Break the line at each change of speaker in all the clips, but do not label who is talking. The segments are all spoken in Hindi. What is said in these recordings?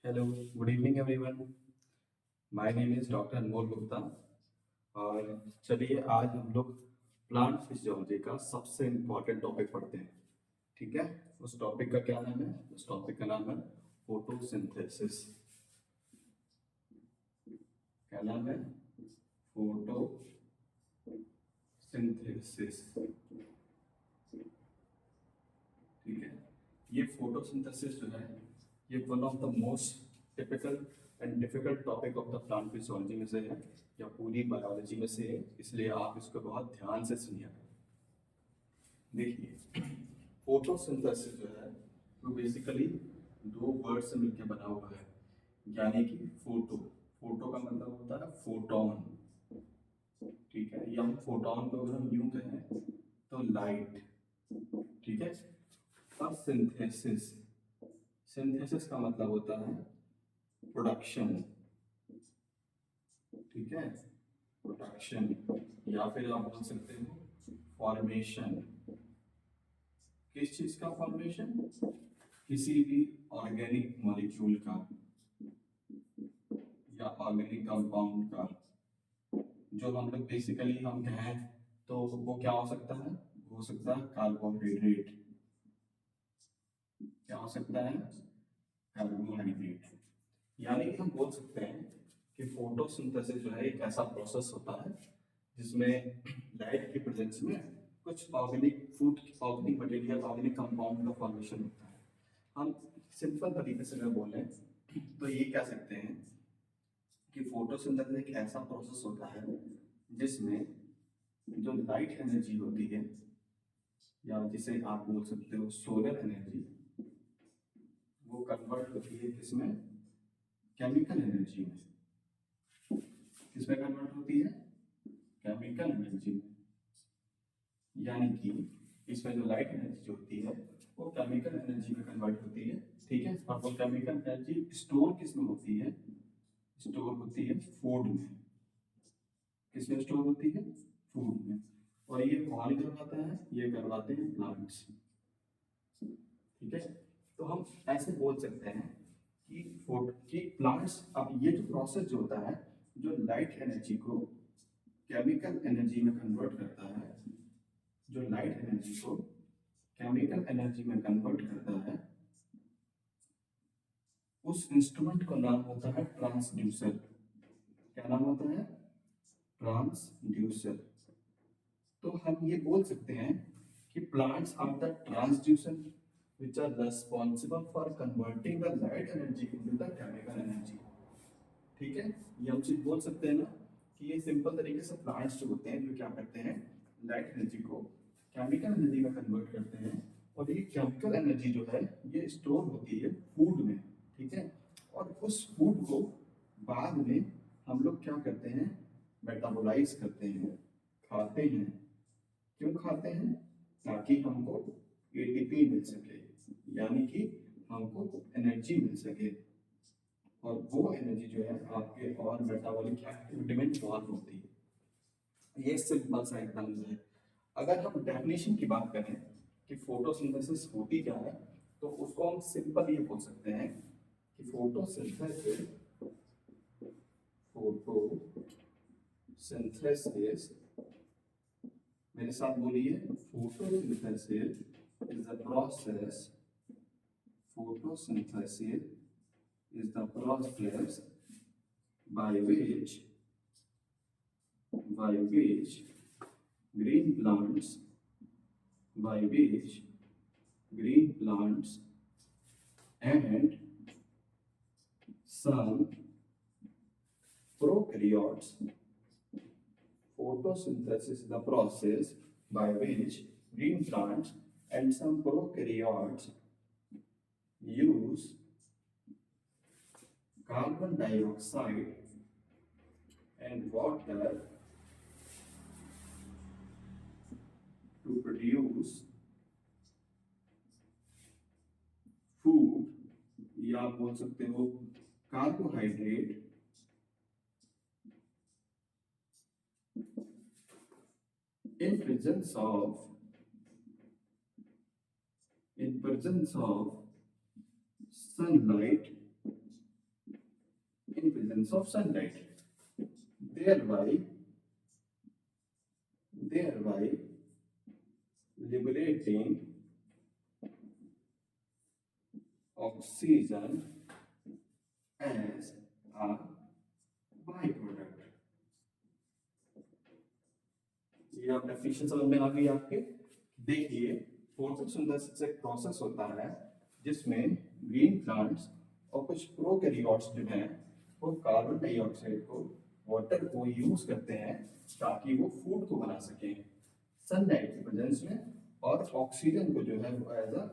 Hello, good evening everyone. My name is doctor Anmol Gupta. और चलिए आज हम लोग प्लांट फिजियोलॉजी का सबसे इम्पोर्टेंट टॉपिक पढ़ते हैं। ठीक है। उस टॉपिक का क्या नाम है? उस टॉपिक का नाम है फोटोसिंथेसिस। क्या नाम है? फोटोसिंथेसिस। ठीक है। ये फोटोसिंथेसिस जो है, ये one of the most typical and difficult topic of the plant physiology में से है, या पूरी बायोलॉजी में से है, इसलिए आप इसको बहुत ध्यान से सुनिएगा। देखिए, फोटोसिंथेसिस जो है वो बेसिकली दो वर्ड से मिलकर बना हुआ है, यानी कि फोटो। फोटो का मतलब होता है फोटोन। ठीक है। या हम फोटोन को अगर हम यूं कहें तो लाइट। ठीक है। और सिंथेसिस, सिंथेसिस का मतलब होता है प्रोडक्शन। ठीक है। प्रोडक्शन, या फिर आप बोल सकते हो फॉर्मेशन। किस चीज का फॉर्मेशन? किसी भी ऑर्गेनिक मॉलिक्यूल का या ऑर्गेनिक कंपाउंड का। जो हम लोग बेसिकली हम कहें तो वो क्या हो सकता है? हो सकता है कार्बोहाइड्रेट। क्या हो सकता है? कार्बोहाइड्रेट। यानी कि हम बोल सकते हैं कि फोटोसिंथेसिस जो है एक ऐसा प्रोसेस होता है जिसमें लाइट के प्रेजेंस में कुछ organic food, organic material, organic compound का फॉर्मेशन होता है। हम सिंपल तरीके से अगर बोलें तो ये कह सकते हैं कि फोटोसिंथेसिस एक ऐसा प्रोसेस होता है जिसमें जो लाइट एनर्जी होती है, या जिसे आप बोल सकते हो सोलर एनर्जी, वो कन्वर्ट होती है किसमें? केमिकल एनर्जी में। किसमें कन्वर्ट होती है? केमिकल एनर्जी में। यानी कि इसमें जो लाइट एनर्जी होती है वो केमिकल एनर्जी में कन्वर्ट होती है। ठीक है। और वो केमिकल एनर्जी स्टोर किसमें होती है? स्टोर होती है फूड में। किसमें स्टोर होती है? फूड में। और ये कौन करवाता है? ये करवाते हैं प्लांट्स। ठीक है। तो हम ऐसे बोल सकते हैं कि फूड की प्लांट्स, अब ये जो प्रोसेस जो होता है, जो लाइट एनर्जी को केमिकल एनर्जी में कन्वर्ट करता है, जो लाइट एनर्जी को केमिकल एनर्जी में कन्वर्ट करता है, उस इंस्ट्रूमेंट का नाम होता है ट्रांसड्यूसर। क्या नाम होता है? ट्रांसड्यूसर। तो हम ये बोल सकते हैं कि plants are the transducer which are responsible for converting the light energy into the chemical energy। ठीक है। ये हम चीज बोल सकते हैं ना कि ये सिंपल तरीके से प्लांट्स जो होते हैं जो क्या करते हैं, लाइट एनर्जी को केमिकल एनर्जी में कन्वर्ट करते हैं। और ये केमिकल एनर्जी जो है ये स्टोर होती है फूड में। ठीक है। और उस फूड को बाद में हम लोग क्या करते हैं? मेटाबोलाइज करते हैं, खाते हैं। क्यों खाते हैं? ताकि हमको एटीपी मिल सके, यानी कि हमको एनर्जी मिल सके। और वो एनर्जी जो है आपके और मेटाबॉलिक एक्टिविटी में इन्वॉल्व होती है। ये सिंपल सा एकदम है। अगर हम डेफिनेशन की बात करें कि फोटोसिंथेसिस होती क्या है, तो उसको हम सिंपल ये बोल सकते हैं कि फोटोसिंथेसिस, फोटोसिंथेसिस, मेरे साथ बोलिए, photosynthesis is the process, photosynthesis is the process by which green plants, by which green plants and some prokaryotes, photosynthesis is the process by which green plants and some prokaryotes use carbon dioxide and water to produce food, या आप बोल सकते हो carbohydrate, in presence of sunlight in presence of sunlight, thereby liberating oxygen as a byproduct. ये आप डेफिनेशन समझ में आ गई आपके। देखिए फोटोसिंथेसिस एक प्रोसेस होता है जिसमें ग्रीन प्लांट्स और कुछ प्रोकैरियोट्स जो हैं वो कार्बन डाइऑक्साइड को, वाटर को यूज करते हैं ताकि वो फूड को बना सकें सनलाइट की प्रेजेंस में, और ऑक्सीजन को जो है वो as a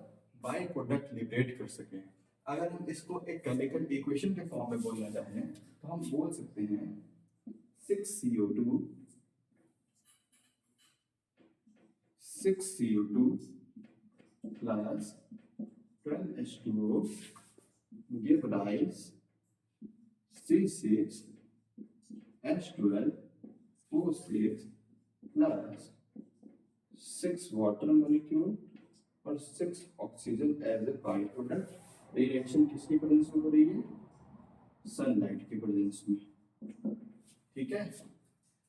byproduct liberate कर सकें। अगर हम इसको एक केमिकल इक्वेशन के फॉर्म में बोलना चाहें तो हम बोल सकते हैं 6CO2 plus 12H2O give rise C6H12O6 plus 6 water molecule और 6 oxygen as a byproduct. Reaction किसकी प्रेजेंस में हो रही है? सनलाइट की प्रेजेंस में। ठीक है,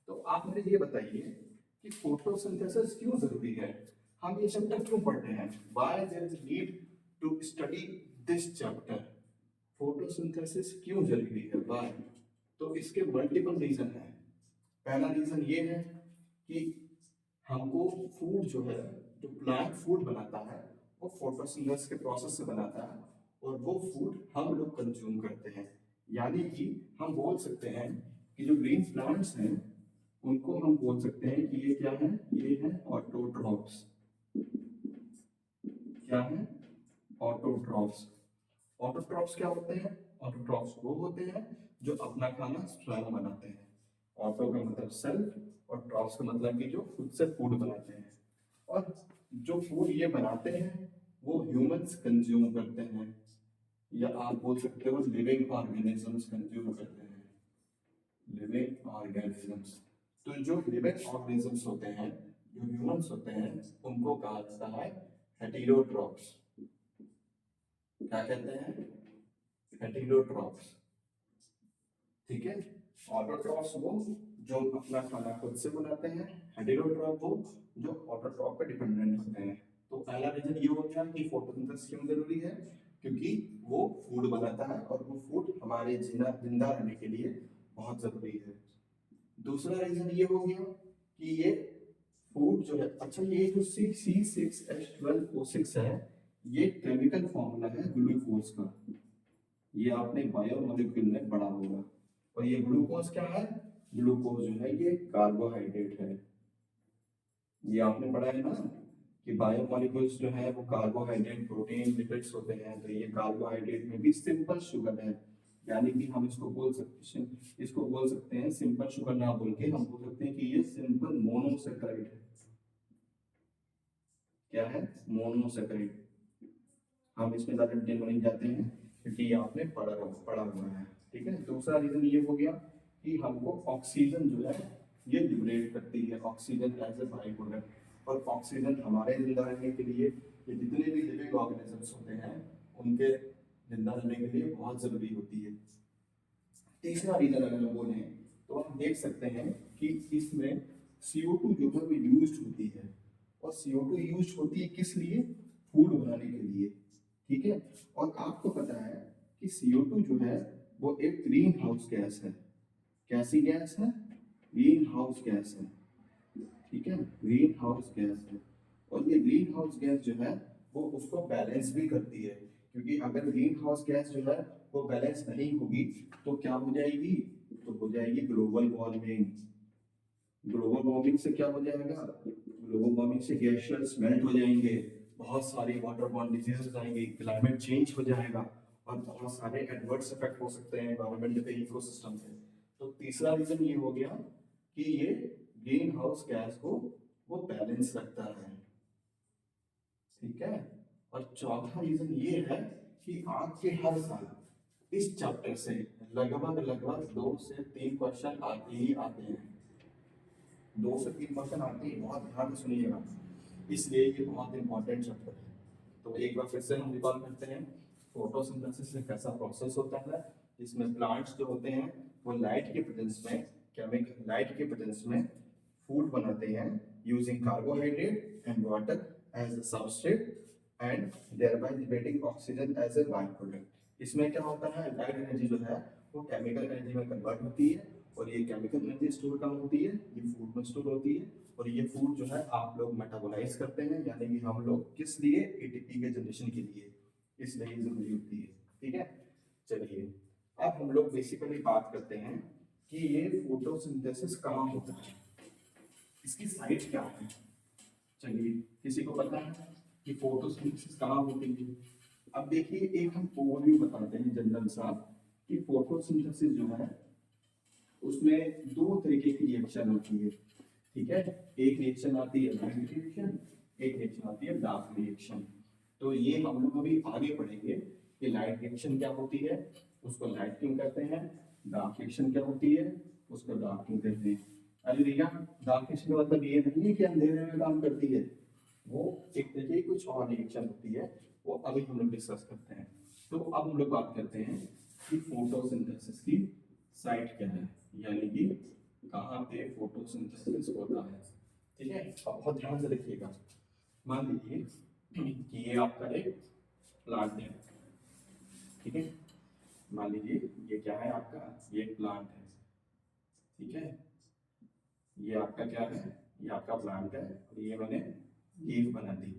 तो आप मुझे ये बताइए कि फोटोसिंथेसिस क्यों जरूरी है, हम ये चैप्टर क्यों पढ़ते हैं, why there is need to study this chapter. Photosynthesis क्यों जरूरी है, व्हाई? तो इसके मल्टीपल रीजन हैं। पहला रीजन ये है कि हमको फूड जो है, जो प्लांट फूड बनाता है वो फोटोसिंथेसिस के प्रोसेस से बनाता है और वो फूड हम लोग कंज्यूम करते हैं। यानी कि हम बोल सकते हैं कि जो ग्रीन प्लांट्स हैं उनको हम बोल सकते हैं कि ये क्या है, ये है ऑटोट्रॉफ्स। क्या है? ऑटोट्रॉफ्स। ऑटोट्रॉफ्स क्या होते हैं? ऑटोट्रॉफ्स वो होते हैं जो अपना खाना स्वयं बनाते हैं। ऑटो का मतलब सेल्फ और ट्रॉफ्स का मतलब कि जो खुद से फूड बनाते हैं, और जो फूड ये बनाते हैं वो ह्यूमंस कंज्यूम करते हैं, या आप बोल सकते हो लिविंग ऑर्गेनिजम्स कंज्यूम करते हैं। लिविंग ऑर्गेनिजम्स, तो जो लिविंग ऑर्गेनिजम्स होते हैं, जो ह्यूमंस होते हैं, उनको कहा जाता है हेटेरोट्रॉफ्स। क्या कहते हैं? हेटेरोट्रॉफ्स। ठीक है, ऑटोट्रॉफ्स वो जो अपना खाना खुद से बनाते हैं, हेटेरोट्रॉफ वो जो ऑटोट्रॉफ पे डिपेंडेंट होते हैं। तो पहला रीजन ये हो गया कि फोटोसिंथेसिस क्यों जरूरी है, क्योंकि वो फूड बनाता है और वो फूड हमारे जिंदा रहने के लिए बहुत जरूरी है। दूसरा रीजन ये हो गया कि ये फूड जो है, अच्छा ये जो C6H12O6 है ये केमिकल फॉर्मूला है ग्लूकोज का, ये आपने बायोमोलिक्यूल में पढ़ा होगा। और ये ग्लूकोज क्या है? ग्लूकोज जो है ये कार्बोहाइड्रेट है। ये आपने पढ़ा है ना कि बायोमोलिक्यूल्स जो है वो कार्बोहाइड्रेट, प्रोटीन, लिपिड्स होते हैं। तो ये कार्बोहाइड्रेट में भी सिंपल शुगर है, यानी कि हम इसको बोल सकते हैं सिंपल शुगर ना बोल के हम बोल सकते हैं कि ये सिंपल मोनोसैकेराइड है। क्या है? मोनोसैकेराइड। हम इसमें ज्यादा डिटेल में नहीं जाते हैं क्योंकि ये आपने पढ़ा हुआ है। ठीक है, दूसरा रीजन ये हो गया कि हमको ऑक्सीजन जो है ये लिबरेट करती है, oxygen as a byproduct. और ऑक्सीजन हमारे जिंदा रहने के लिए, ये जितने भी लिविंग ऑर्गेनिजम्स होते हैं उनके जिंदा रहने के लिए बहुत जरूरी होती है। तीसरा रीजन अगर हम बोले तो हम देख सकते हैं कि इसमें CO2 जो है वो यूज होती है, और CO2 यूज होती है किस लिए? फूड बनाने के लिए। ठीक है, और आपको पता है कि CO2 जो है वो एक ग्रीन हाउस गैस है। कैसी गैस है? ग्रीन हाउस गैस है। ठीक है, ग्रीन हाउस गैस है। और ये ग्रीन हाउस गैस जो है वो उसको बैलेंस भी करती है, क्योंकि अगर ग्रीन हाउस गैस जो है वो बैलेंस नहीं होगी तो क्या हो जाएगी? तो हो जाएगी ग्लोबल वार्मिंग। ग्लोबल वार्मिंग से क्या हो जाएगा? ग्लोबल वार्मिंग से ग्लेशियर्स मेल्ट हो जाएंगे, बहुत सारी वाटरबॉर्न डिजीजेस आएंगी, क्लाइमेट चेंज हो जाएगा, और बहुत सारे एडवर्स इफेक्ट हो सकते हैं एनवायरनमेंट पे, इकोसिस्टम पे। तो तीसरा रीजन ये हो गया कि ये ग्रीन हाउस गैस को वो बैलेंस रखता है। ठीक है, और चौथा रीजन ये है कि आपके हर साल इस चैप्टर से लगभग 2 से 3 क्वेश्चन आते ही आते हैं। 2 से 3 क्वेश्चन आते ही, बहुत ध्यान से सुनिएगा, इसलिए ये बहुत इंपॉर्टेंट चैप्टर है। तो एक बार फिर से हम रिकॉल करते हैं फोटोसिंथेसिस में कैसा प्रोसेस होता है, इसमें प्लांट्स जो होते हैं वो लाइट के प्रेजेंस में लाइट के प्रेजेंस में फूड बनाते हैं using carbohydrate and water as a substrate and thereby liberating oxygen as a byproduct. इसमें क्या होता है, लाइट एनर्जी जो है वो केमिकल एनर्जी में कन्वर्ट होती है और ये केमिकल एनर्जी स्टोर कहाँ होती है, ये फूड में स्टोर होती है और ये फूड जो है आप लोग मेटाबोलाइज करते हैं, यानी कि हम लोग किस लिए, एटीपी के जनरेशन के लिए, इसलिए जरूरी होती है। ठीक है, चलिए अब हम लोग बेसिकली बात करते हैं कि ये फोटोसिंथेसिस कहाँ होता है, इसकी साइट क्या है। चलिए किसी को पता है कि फोटोसिंथेसिस कहाँ होती है? अब देखिए एक हम ओवरव्यू बताते हैं जनरल सा कि फोटोसिंथेसिस जो है उसमें दो तरीके की रिएक्शन होती है। ठीक है, एक रिएक्शन आती है लाइट रिएक्शन, एक रिएक्शन आती है डार्क रिएक्शन। तो ये हम लोग अभी आगे पढ़ेंगे कि लाइट रिएक्शन क्या होती है, उसको लाइट क्यों कहते हैं, डार्क रिएक्शन क्या होती है, उसको डार्क क्यों कहते हैं। अरे भैया डार्क रिएक्शन का मतलब ये नहीं है कि अंधेरे में काम करती है, वो एक तरीके की कुछ और रिएक्शन होती है, वो अभी हम लोग डिस्कस करते हैं। तो अब हम लोग बात करते हैं कि फोटोसिंथेसिस की साइट क्या है, यानी कि कहाँ पे फोटोसिंथेसिस होता है। ठीक है, अब बहुत ध्यान से देखिएगा। मान लीजिए कि ये आपका एक प्लांट है। ठीक है, मान लीजिए ये क्या है आपका, ये प्लांट है। ठीक है, ये आपका क्या है, ये आपका प्लांट है और ये मैंने लीफ बना दी।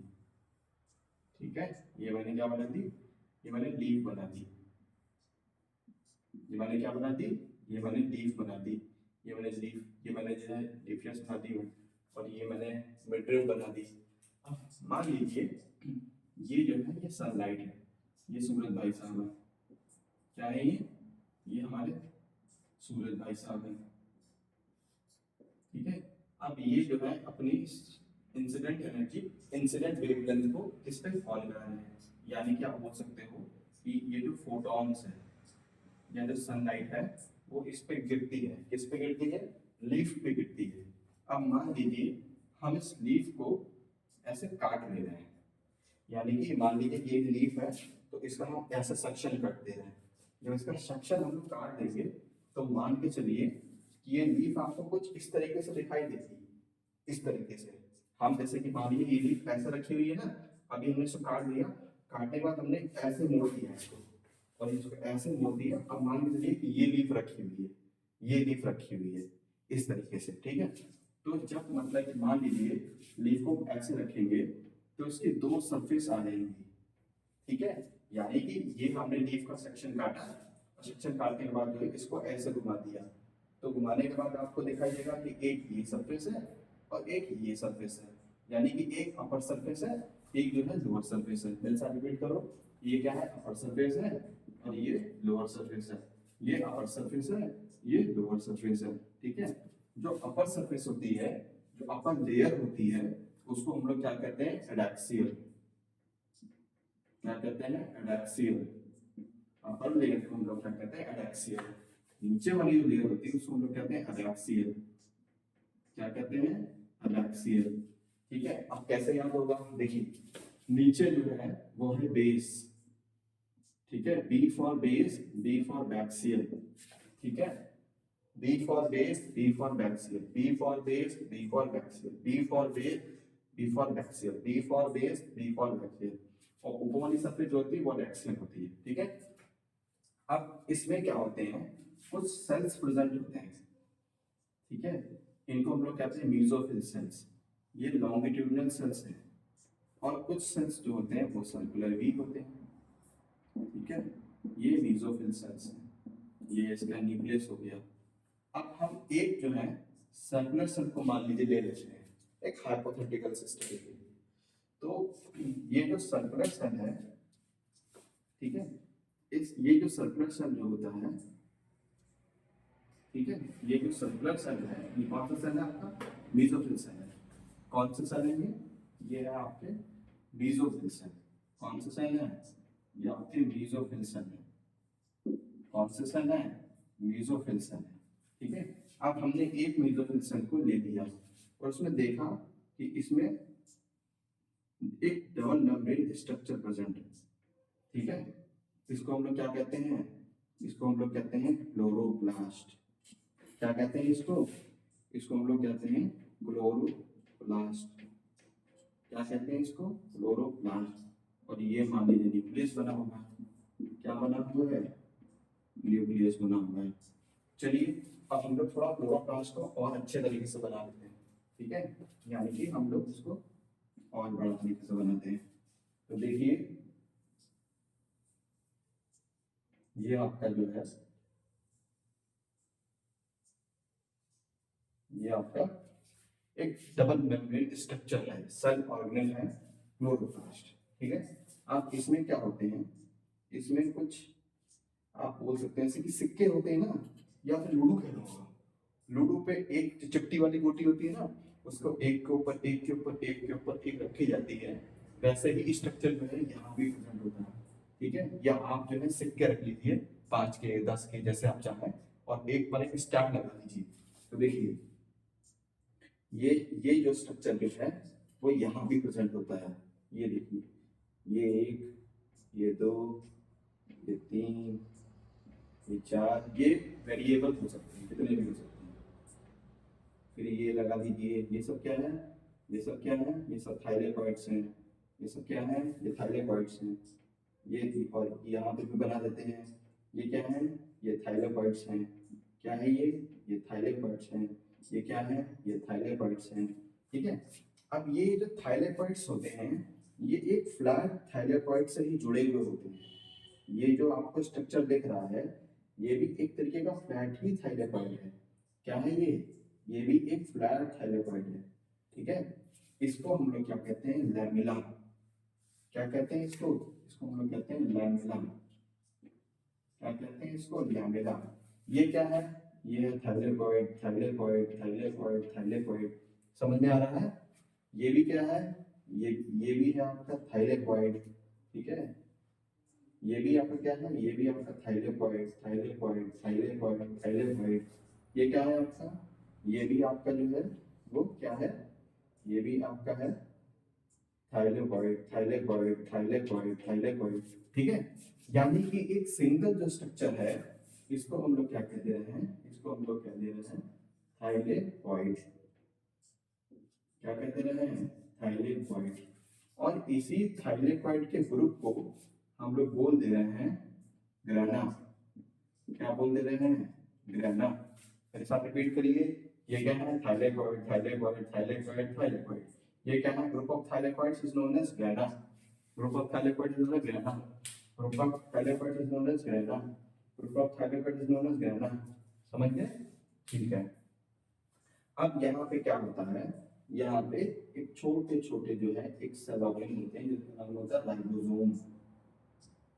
ठीक है, ये मैंने क्या बना दी, ये मैंने लीफ बना दी। ये मैंने क्या बना दी, ये मैंने लीफ बना दी। ये मैंने लीफ, ये मैंने जो है लीफियस बना दी और ये मैंने मिडरिम बना दी। अब मान लीजिए ये जो है ये सनलाइट है, ये सूरज भाई साहब है। क्या है ये हमारे सूरज भाई साहब है। ठीक है, अब ये जो है अपनी इंसिडेंट एनर्जी, इंसिडेंट वेवलेंथ को किस पे फॉल कर रहे हैं, यानी कि आप बोल सकते हो कि ये जो फोटॉन्स है या जो सनलाइट है वो इस पे गिरती है, किस पे गिरती है, लीफ पे गिरती है। अब मान लीजिए हम इस लीफ को ऐसे काट ले रहे हैं, यानी कि मान लीजिए ये लीफ है तो इसका हम ऐसे सेक्शन कट दे रहे हैं। जब इसका सेक्शन हम लोग काट देंगे तो मान के चलिए कि ये लीफ आपको कुछ इस तरीके से दिखाई देगी, इस तरीके से। हम जैसे कि मान लीजिए ये लीफ ऐसे रखी हुई है ना, अभी हमने इसको काट दिया, काटने के बाद हमने ऐसे मोड़ दिया इसको और इसको ऐसे मोड़ दिया। अब मान के चलिए कि ये लीफ रखी हुई है, ये लीफ रखी हुई है इस तरीके से। ठीक है, तो जब मतलब कि मान लीजिए लीफ को ऐसे रखेंगे तो इसकी दो सरफेस आ जाएंगी। ठीक है, यानी कि ये हमने लीफ का सेक्शन काटा, सेक्शन काटने के बाद जो है इसको ऐसे घुमा दिया, तो घुमाने के बाद आपको दिखाई देगा कि एक ये सरफेस है और एक ये सरफेस है, यानी कि एक अपर सरफेस है, एक जो है लोअर सरफेस है। मेरे साथ रिपीट करो, ये क्या है, अपर सरफेस है और ये लोअर सरफेस है। ये अपर सरफेस है, ये लोअर सरफेस है। ठीक है, जो अपर सरफेस होती है, जो अपर लेयर होती है, उसको हम लोग क्या कहते हैं, एडैक्सियल। क्या कहते हैं, एडैक्सियल। अपर लेयर को हम लोग क्या कहते हैं, एडैक्सियल। नीचे वाली जो लेयर होती है उसको हम लोग कहते हैं एडैक्सियल। क्या कहते हैं, एडैक्सियल। ठीक है, अब कैसे याद होगा, देखिए नीचे जो है वो है बेस। ठीक है, B for base, B for abaxial. ठीक है, B for base, B for abaxial, B for base, B for abaxial, B for base, B for abaxial, B for base, B for abaxial. और ऊपर वाली सरफेस जो होती है वो एक्सियल होती है। ठीक है, अब इसमें क्या होते हैं, कुछ सेल्स प्रेजेंट होते हैं। ठीक है, इनको हम लोग कहते हैं मेसोफिल सेल्स, ये लॉन्गिट्यूडिनल सेल्स हैं। और कुछ सेल्स जो होते हैं वो सर्कुलर भी होते हैं। ठीक है, ये मेसोफिल सेल्स हैं, ये इसका न्यूक्लियस हो गया। अब हम एक जो है सर्कुलर सेल को मान लीजिए ले लेते हैं, एक हाइपोथेटिकल सिस्टम के लिए। तो ये जो सर्कुलर सेल है, ठीक है, इस ये जो सर्कुलर सेल जो होता है, ठीक है, ये जो सर्कुलर सेल है ये कौन सा सेल है आपका, मेसोफिल सेल है। कौन सा सेल है ये है आपके मेसोफिल सेल। कौन सा सेल है, ये आपके मेसोफिल सेल है। कौन सा सेल है, मेसोफिल सेल है। ठीक है, अब हमने एक मेसोफिल सेल को ले लिया और उसमें देखा कि इसमें एक डबल मेम्ब्रेन स्ट्रक्चर प्रेजेंट है। ठीक है, इसको हम लोग क्या कहते हैं, इसको हम लोग कहते हैं क्लोरोप्लास्ट। क्या कहते हैं इसको? इसको हम लोग कहते हैं क्लोरोप्लास्ट। क्या कहते हैं इसको? क्लोरोप्लास्ट। और ये मान लीजिए न्यूक्लियस बना हुआ है। क्या बना हुआ है? न्यूक्लियस बना हुआ है। चलिए अब हम लोग थोड़ा क्लोरोप्लास्ट को और अच्छे तरीके से बना लेते हैं, ठीक है? यानी कि हम लोग इसको और बड़ा तरीके से बनाते हैं। तो देखिए ये आपका जो है, ये आपका एक डबल मेम्ब्रेन स्ट्रक्चर है, सेल ऑर्गेनेल है क्लोरोप्लास्ट, ठीक है? आप इसमें क्या होते हैं, इसमें कुछ आप बोल सकते हैं जैसे कि सिक्के होते हैं ना, या फिर लूडो खेला होगा। लूडो पे एक चिपटी वाली गोटी होती है ना, उसको एक के ऊपर एक के ऊपर एक के ऊपर एक रखी जाती है। वैसे ही स्ट्रक्चर जो है यहाँ भी प्रेजेंट होता है, ठीक है? या आप जो है सिक्के रख लीजिए, 5 के 10 के जैसे आप चाहें, और एक पर एक स्टैक लगा लीजिए। तो देखिए ये जो स्ट्रक्चर जो है वो यहाँ भी प्रेजेंट होता है। ये देखिए, ये 1, ये 2, ये 3, ये 4, ये वेरिएबल हो सकते हैं, कितने भी हो सकते हैं। फिर ये लगा दीजिए, ये सब क्या है? ये सब क्या है? ये सब थाइलेकॉइड्स हैं। ये सब क्या है? ये थाइलेकॉइड्स हैं। ये और यहाँ पे भी बना देते हैं। ये क्या है? ये थाइलेकॉइड्स हैं। क्या है ये? ये थाइलेकॉइड्स हैं। ये क्या है? ये थाइलेकॉइड्स हैं, ठीक है? अब ये जो थाइलेकॉइड्स होते हैं, ये एक फ्लैट थाइलेकॉइड से ही जुड़े हुए होते हैं। ये जो आपको स्ट्रक्चर दिख रहा है, ये भी एक तरीके का फ्लैट ही थाइलेकॉइड है। क्या है ये भी एक फ्लैट थाइलेकॉइड है, ठीक है? इसको हम लोग क्या कहते हैं? लैमेला। क्या कहते हैं इसको? इसको हम लोग कहते हैं लैमेला। क्या कहते हैं इसको? लैमेला। ये क्या है? ये है थाइलेकॉइड, थाइलेकॉइड, थाइलेकॉइड, थाइलेकॉइड। समझ में आ रहा है? ये भी क्या है? ये भी है आपका थाइलेकॉइड, ठीक है? ये भी आपका क्या है? ये भी आपका थाइलेकॉइड, थाइलेकॉइड, थाइलेकॉइड, थाइलेकॉइड। ये क्या है आपका? ये भी आपका जो है वो क्या है? ये भी आपका है थाइलेकॉइड, थाइलेकॉइड, थाइलेकॉइड, थाइलेकॉइड, ठीक है? यानी कि एक सिंगल जो स्ट्रक्चर है, इसको हम लोग क्या कह दे रहे हैं? इसको हम लोग कह दे रहे हैं थाइलेकॉइड। क्या कहते रहे हैं? थाइलेकॉइड। और इसी थाइलेकॉइड के ग्रुप को हम लोग बोल दे रहे हैं ग्राना। क्या बोल दे रहे हैं? ग्राना। मेरे साथ रिपीट करिए। ये क्या है? Thylakoid, thylakoid, thylakoid, thylakoid. ये क्या है? Group of thylakoids is known as grana. Group of thylakoid is known as grana. Group of thylakoid is known as grana. Group of thylakoid is known as grana. समझ गए? ठीक है। अब यहाँ पे क्या होता है? यहाँ पे एक छोटे छोटे जो है एक सेल ऑर्गेन होते हैं जिसका नाम होता है राइबोसोम।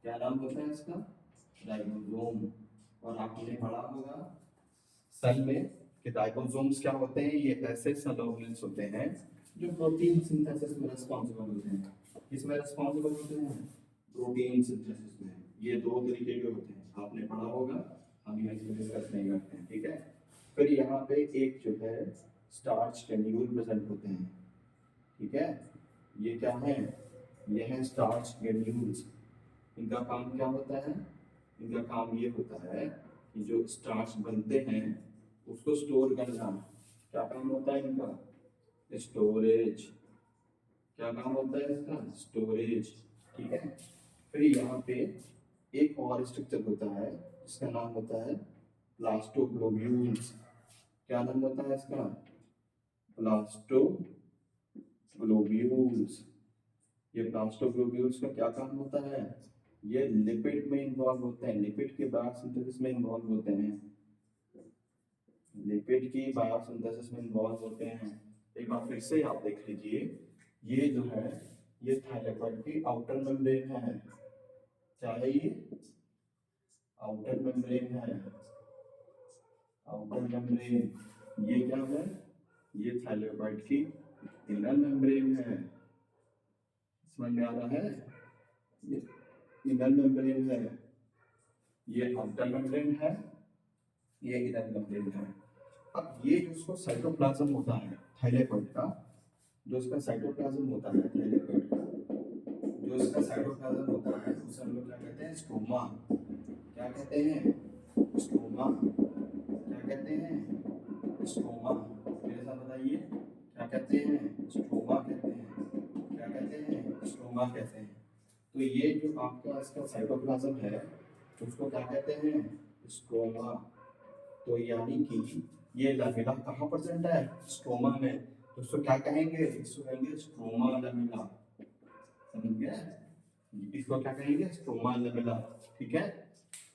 क्या नाम होता है इसका? राइबोसोम। और आपने पढ़ा होगा सेल में कि राइबोसोम्स क्या होते हैं? ये ऐसे सेल ऑर्गेन्स होते हैं जो प्रोटीन सिंथेसिस में रिस्पांसिबल होते हैं। किसमें रिस्पांसिबल होते हैं? प्रोटीन सिंथेसिस में। ये 2 तरीके के होते हैं, आपने पढ़ा होगा, हम यहाँ इसमें डिस्कस नहीं करते हैं, ठीक है? फिर यहाँ पे एक जो है स्टार्च ग्रैन्यूल प्रेजेंट होते हैं, ठीक है? ये क्या है? ये है स्टार्च ग्रैन्यूल्स। इनका काम क्या होता है? इनका काम ये होता है कि जो स्टार्च बनते हैं उसको स्टोर करना। क्या काम होता है इनका? स्टोरेज। क्या काम होता है इसका? स्टोरेज, ठीक है? फिर यहाँ पे एक और स्ट्रक्चर होता है जिसका नाम होता है प्लास्टोग्लोब्यूल्स। क्या नाम होता है इसका? प्लास्टोग्लोब्यूल्स। ये प्लास्टोग्लोब्यूल्स का क्या काम होता है? ये लिपिड में इन्वॉल्व होते हैं, लिपिड के बायोसिंथेसिस में इन्वॉल्व होते हैं, लिपिड की बायोसिंथेसिस में इन्वॉल्व होते हैं। एक बार फिर से आप देख लीजिए, ये जो है ये थाइलेकॉइड की आउटर मेम्ब्रेन है। क्या है ये? आउटर मेम्ब्रेन है, आउटर मेम्ब्रेन। ये क्या है? ये थाइलेकॉइड की इनर मेम्ब्रेन है। समझ में आ रहा है? ये इनर मेम्ब्रेन है, ये आउटर मेम्ब्रेन है, ये इनर मेम्ब्रेन है। अब ये जो उसको साइटोप्लाज्म होता है थाइलेकॉइड का, जो उसका साइटोप्लाज्म होता है थाइलेकॉइड का, जो उसका साइटोप्लाज्म होता है उसे हम लोग क्या कहते हैं? स्ट्रोमा। क्या कहते हैं? स्ट्रोमा। क्या कहते हैं? स्ट्रोमा। मेरे साथ बताइए, क्या कहते हैं? स्ट्रोमा कहते हैं। क्या कहते हैं? स्ट्रोमा कहते हैं। तो ये जो आपका इसका साइटोप्लाज्म है उसको क्या कहते हैं? स्ट्रोमा। तो यानी कि ये लैमेला कहाँ प्रेजेंट है? स्ट्रोमा में। तो इसको क्या कहेंगे? इसको कहेंगे स्ट्रोमा लैमेला। समझ गए? इसको क्या कहेंगे? Stroma lamella. ठीक है,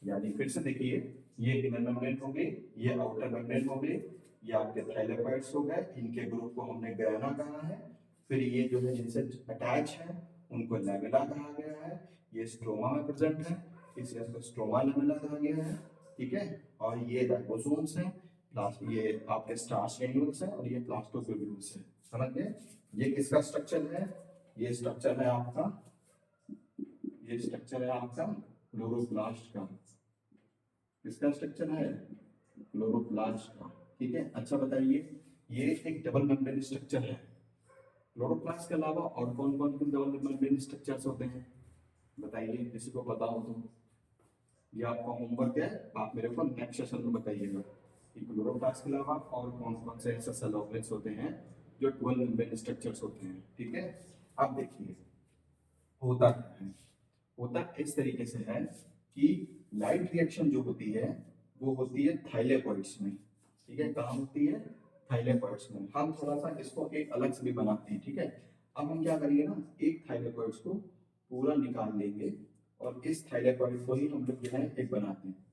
यानी फिर से देखिए, ये इनर मेम्ब्रेन हो गई, ये आउटर मेम्ब्रेन हो गई, ये आपके थाइलेकोइड्स हो गए, इनके ग्रुप को हमने ग्रेना कहा है। फिर ये जो है जिनसे अटैच है उनको लैमेला कहा गया है। ये स्ट्रोमा में प्रेजेंट है, इसलिए इसको स्ट्रोमा लैमेला कहा गया है। ठीक है, और ये राइबोसोम्स हैं, प्लस ये आपके स्टार्च ग्रैन्यूल्स हैं, और ये प्लास्टोग्लोब्यूल्स हैं। समझ गए? ये किसका स्ट्रक्चर है? ये स्ट्रक्चर है आपका, ये स्ट्रक्चर है आपका क्लोरोप्लास्ट का। किसका स्ट्रक्चर है? क्लोरोप्लास्ट का। ठीक है, अच्छा बताइए, ये एक डबल मेम्ब्रेन स्ट्रक्चर है। क्लोरोप्लास्ट के अलावा और कौन कौन से डबल मेम्ब्रेन स्ट्रक्चर्स होते हैं? बताइए, किसी को पता हो तो। ये आपका होमवर्क है, आप मेरे को नेक्स्ट सेशन में बताइएगा कि क्लोरोप्लास्ट के अलावा और कौन कौन से ऐसे सेल ऑर्गेन्स होते हैं जो डबल मेम्ब्रेन स्ट्रक्चर्स होते हैं। ठीक है, अब देखिए होता क्या है। होता इस तरीके से है कि लाइट रिएक्शन जो होती है वो होती है थाइलेकोइड्स में। ठीक है, कहाँ होती है? थाइलेकोइड्स में। हम थोड़ा सा इसको एक अलग से भी बनाते हैं। ठीक है, अब हम क्या करेंगे ना, एक थाइलेकोइड्स को पूरा निकाल लेंगे और इस थाइलेकोइड को ही हम लोग जो है एक बनाते हैं।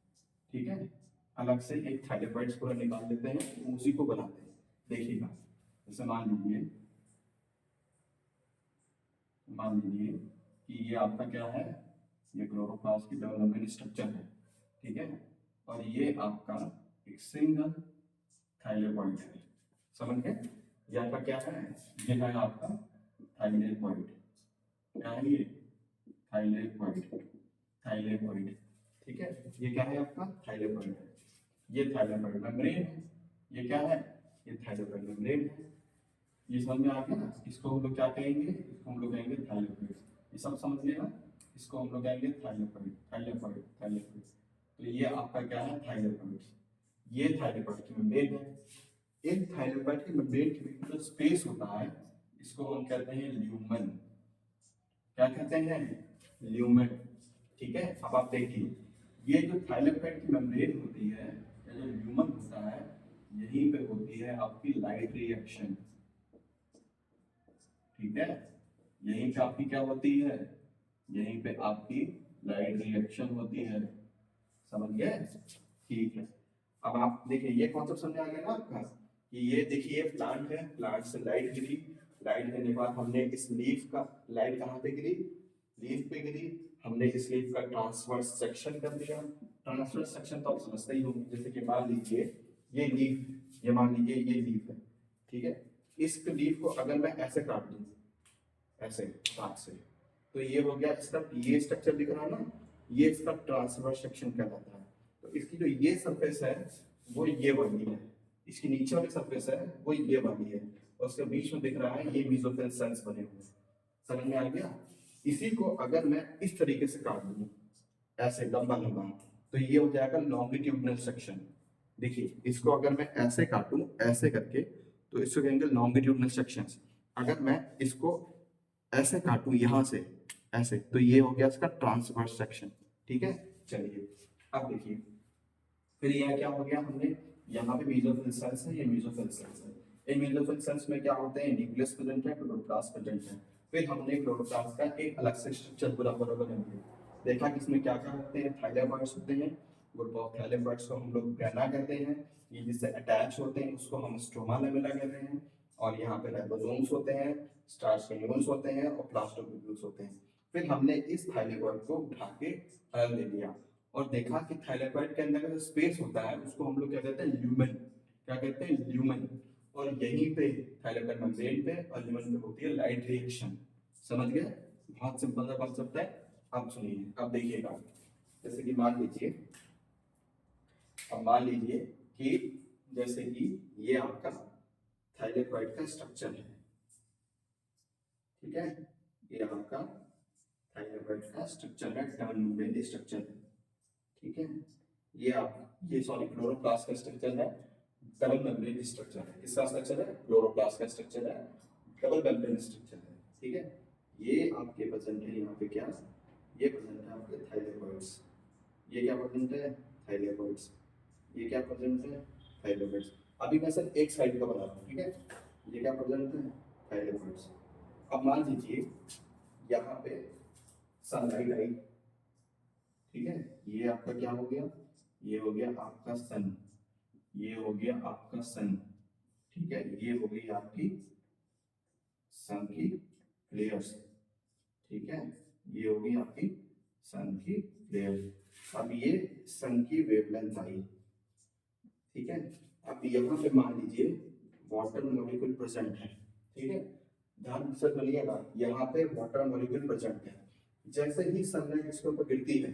ठीक है, अलग से एक थाइलेकोइड्स पूरा निकाल लेते हैं, उसी को बनाते हैं। देखिएगा, जैसे मान लीजिए कि ये आपका क्या है? ये क्लोरोप्लास्ट की डेवलपमेंट स्ट्रक्चर है। ठीक है, और ये आपका एक सिंगल थाइलेकोइड है। समझ गए? ये आपका क्या है? ये है आपका थाइलेकोइड। क्या है ये? थाइलेकोइड। थाइलेकोइड। ठीक है, ये क्या है आपका? थाइलेकोइड है। ये थाइलेकोइड मेम्ब्रेन है। ये क्या है? ये थाइलेकोइड मेम्ब्रेन है। ये समझ में आ गया ना? इसको हम लोग क्या कहेंगे? इसको हम लोग कहेंगे थाइलेकोइड। ये सब समझ लिया ना? इसको हम लोग कहेंगे थाइलेकोइड, थाइलेकोइड, थाइलेकोइड। तो ये आपका क्या है? थाइलेकोइड। ये थाइलेकोइड की मेम्ब्रेन है। इन थाइलेकोइड की मेम्ब्रेन के बीच में जो स्पेस होता है इसको हम कहते हैं ल्यूमेन। क्या कहते हैं? ल्यूमेन। ठीक है, अब आप देखिए, ये जो थाइलेकोइड की मेम्ब्रेन होती है या जो ल्यूमेन होता है, यहीं पे होती है आपकी लाइट रिएक्शन। ठीक है, यहीं पे आपकी क्या होती है? यहीं पे आपकी लाइट रिएक्शन होती है। समझ गए? ठीक है, अब आप देखिए, ये कॉन्सेप्ट समझ आ गया ना आपका कि ये देखिए प्लांट है, प्लांट से लाइट गिरी, लाइट गिरने के बाद हमने इस लीफ का, लाइट कहाँ पे गिरी? लीफ पे गिरी। हमने इस लीफ का ट्रांसवर्स सेक्शन कर दिया। ट्रांसवर्स सेक्शन तो आप समझते ही होंगे, जैसे कि मान लीजिए ये लीफ, ये मान लीजिए ये लीफ है। ठीक है, इस लीफ को अगर मैं ऐसे काट दूं, ऐसे हाथ से, तो ये हो गया इसका, ये स्ट्रक्चर दिख रहा है ना, ये इसका ट्रांसवर्स सेक्शन कहलाता है। तो इसकी जो ये सरफेस है वो ये वाली है, इसकी नीचे वाली सरफेस है वो ये वाली है, और उसके बीच में दिख रहा है ये मेसोफिल सेल्स बने हुए हैं। समझ में आ गया? इसी को अगर मैं इस तरीके से काट दूं, ऐसे लंबा लंबा, तो ये हो जाएगा लॉन्गिट्यूडनल सेक्शन। देखिए, इसको अगर मैं ऐसे काटूं, ऐसे करके, तो इसको कहेंगे लॉन्गिट्यूडनल सेक्शंस। अगर मैं इसको ऐसे काटूं यहां से, ऐसे, तो ये हो गया इसका ट्रांसवर्स सेक्शन। ठीक है, चलिए अब देखिए, फिर यह क्या हो गया, हमने यहाँ पे मेसोफिल सेल्स है, ये मेसोफिल सेल्स है। इन मेसोफिल सेल्स में क्या होते हैं? न्यूक्लियस प्रेजेंट है, क्लोरोप्लास्ट प्रेजेंट है। फिर हमने क्लोरोप्लास्ट का एक अलग से स्ट्रक्चर पूरा बना लिया, देखा कि इसमें क्या क्या होते हैं? थाइलेकोइड्स होते हैं, ग्रुप ऑफ थाइलेकोइड्स को हम लोग ग्रेना कहते हैं। ये जिससे अटैच होते हैं उसको हम स्ट्रोमा लेमेला कहते हैं। और यहाँ पे राइबोसोम्स होते हैं, स्टार्च ग्रैन्यूल्स होते हैं, और प्लास्टोग्लूब्यूल्स होते हैं। फिर हमने इस थाइलेकोइड को उठा के अलग ले लिया और देखा कि थाइलेकोइड के अंदर का जो स्पेस होता है उसको हम लोग क्या कहते हैं? ल्यूमेन। क्या कहते हैं? ल्यूमेन। और यहीं पे थाइलेकोइड मेम्ब्रेन पे और ल्यूमेन पे होती है लाइट रिएक्शन। समझ गए? बहुत सिंपल सा कॉन्सेप्ट है। अब सुनिए, अब देखिएगा, जैसे कि मान लीजिए, अब मान लीजिए कि जैसे कि ये आपका थाइलेकोइड का स्ट्रक्चर है। ठीक है, ये आपका थाइलेकोइड का स्ट्रक्चर है, डबल मेम्ब्रेन स्ट्रक्चर है। ठीक है। ये सॉरी क्लोरोप्लास्ट का स्ट्रक्चर है, डबल मेम्ब्रेन स्ट्रक्चर है। किसका स्ट्रक्चर है? क्लोरोप्लास्ट का स्ट्रक्चर है, डबल मेम्ब्रेन स्ट्रक्चर है। ठीक है, ये आपके प्रेजेंट है यहाँ पे क्या, ये प्रेजेंट है आपके थाइलेकोइड्स। ये क्या प्रेजेंट है? थाइलेकोइड्स। ये क्या प्रेजेंट है? थाइलेकोइड्स। अभी मैं सिर्फ एक साइड का बना रहा हूँ, ठीक है। ये क्या प्रेजेंट है? थाइलेकोइड्स। अब मान लीजिए यहाँ पे सनलाइट आई, ठीक है। ये आपका क्या हो गया? ये हो गया आपका सन, ये हो गया आपका सन, ठीक है। ये हो गई आपकी सन की फ्लेयर्स, ठीक है। ये हो गई आपकी सन की फ्लेयर्स। अब ये सन की वेवलेंथ आई, ठीक है। अब यहाँ पे मान लीजिए वाटर मॉलिक्यूल प्रेजेंट है, ठीक है। ध्यान से सुनिएगा, यहाँ पे वाटर मॉलिक्यूल प्रेजेंट है। जैसे ही सनलाइट इसके ऊपर गिरती है,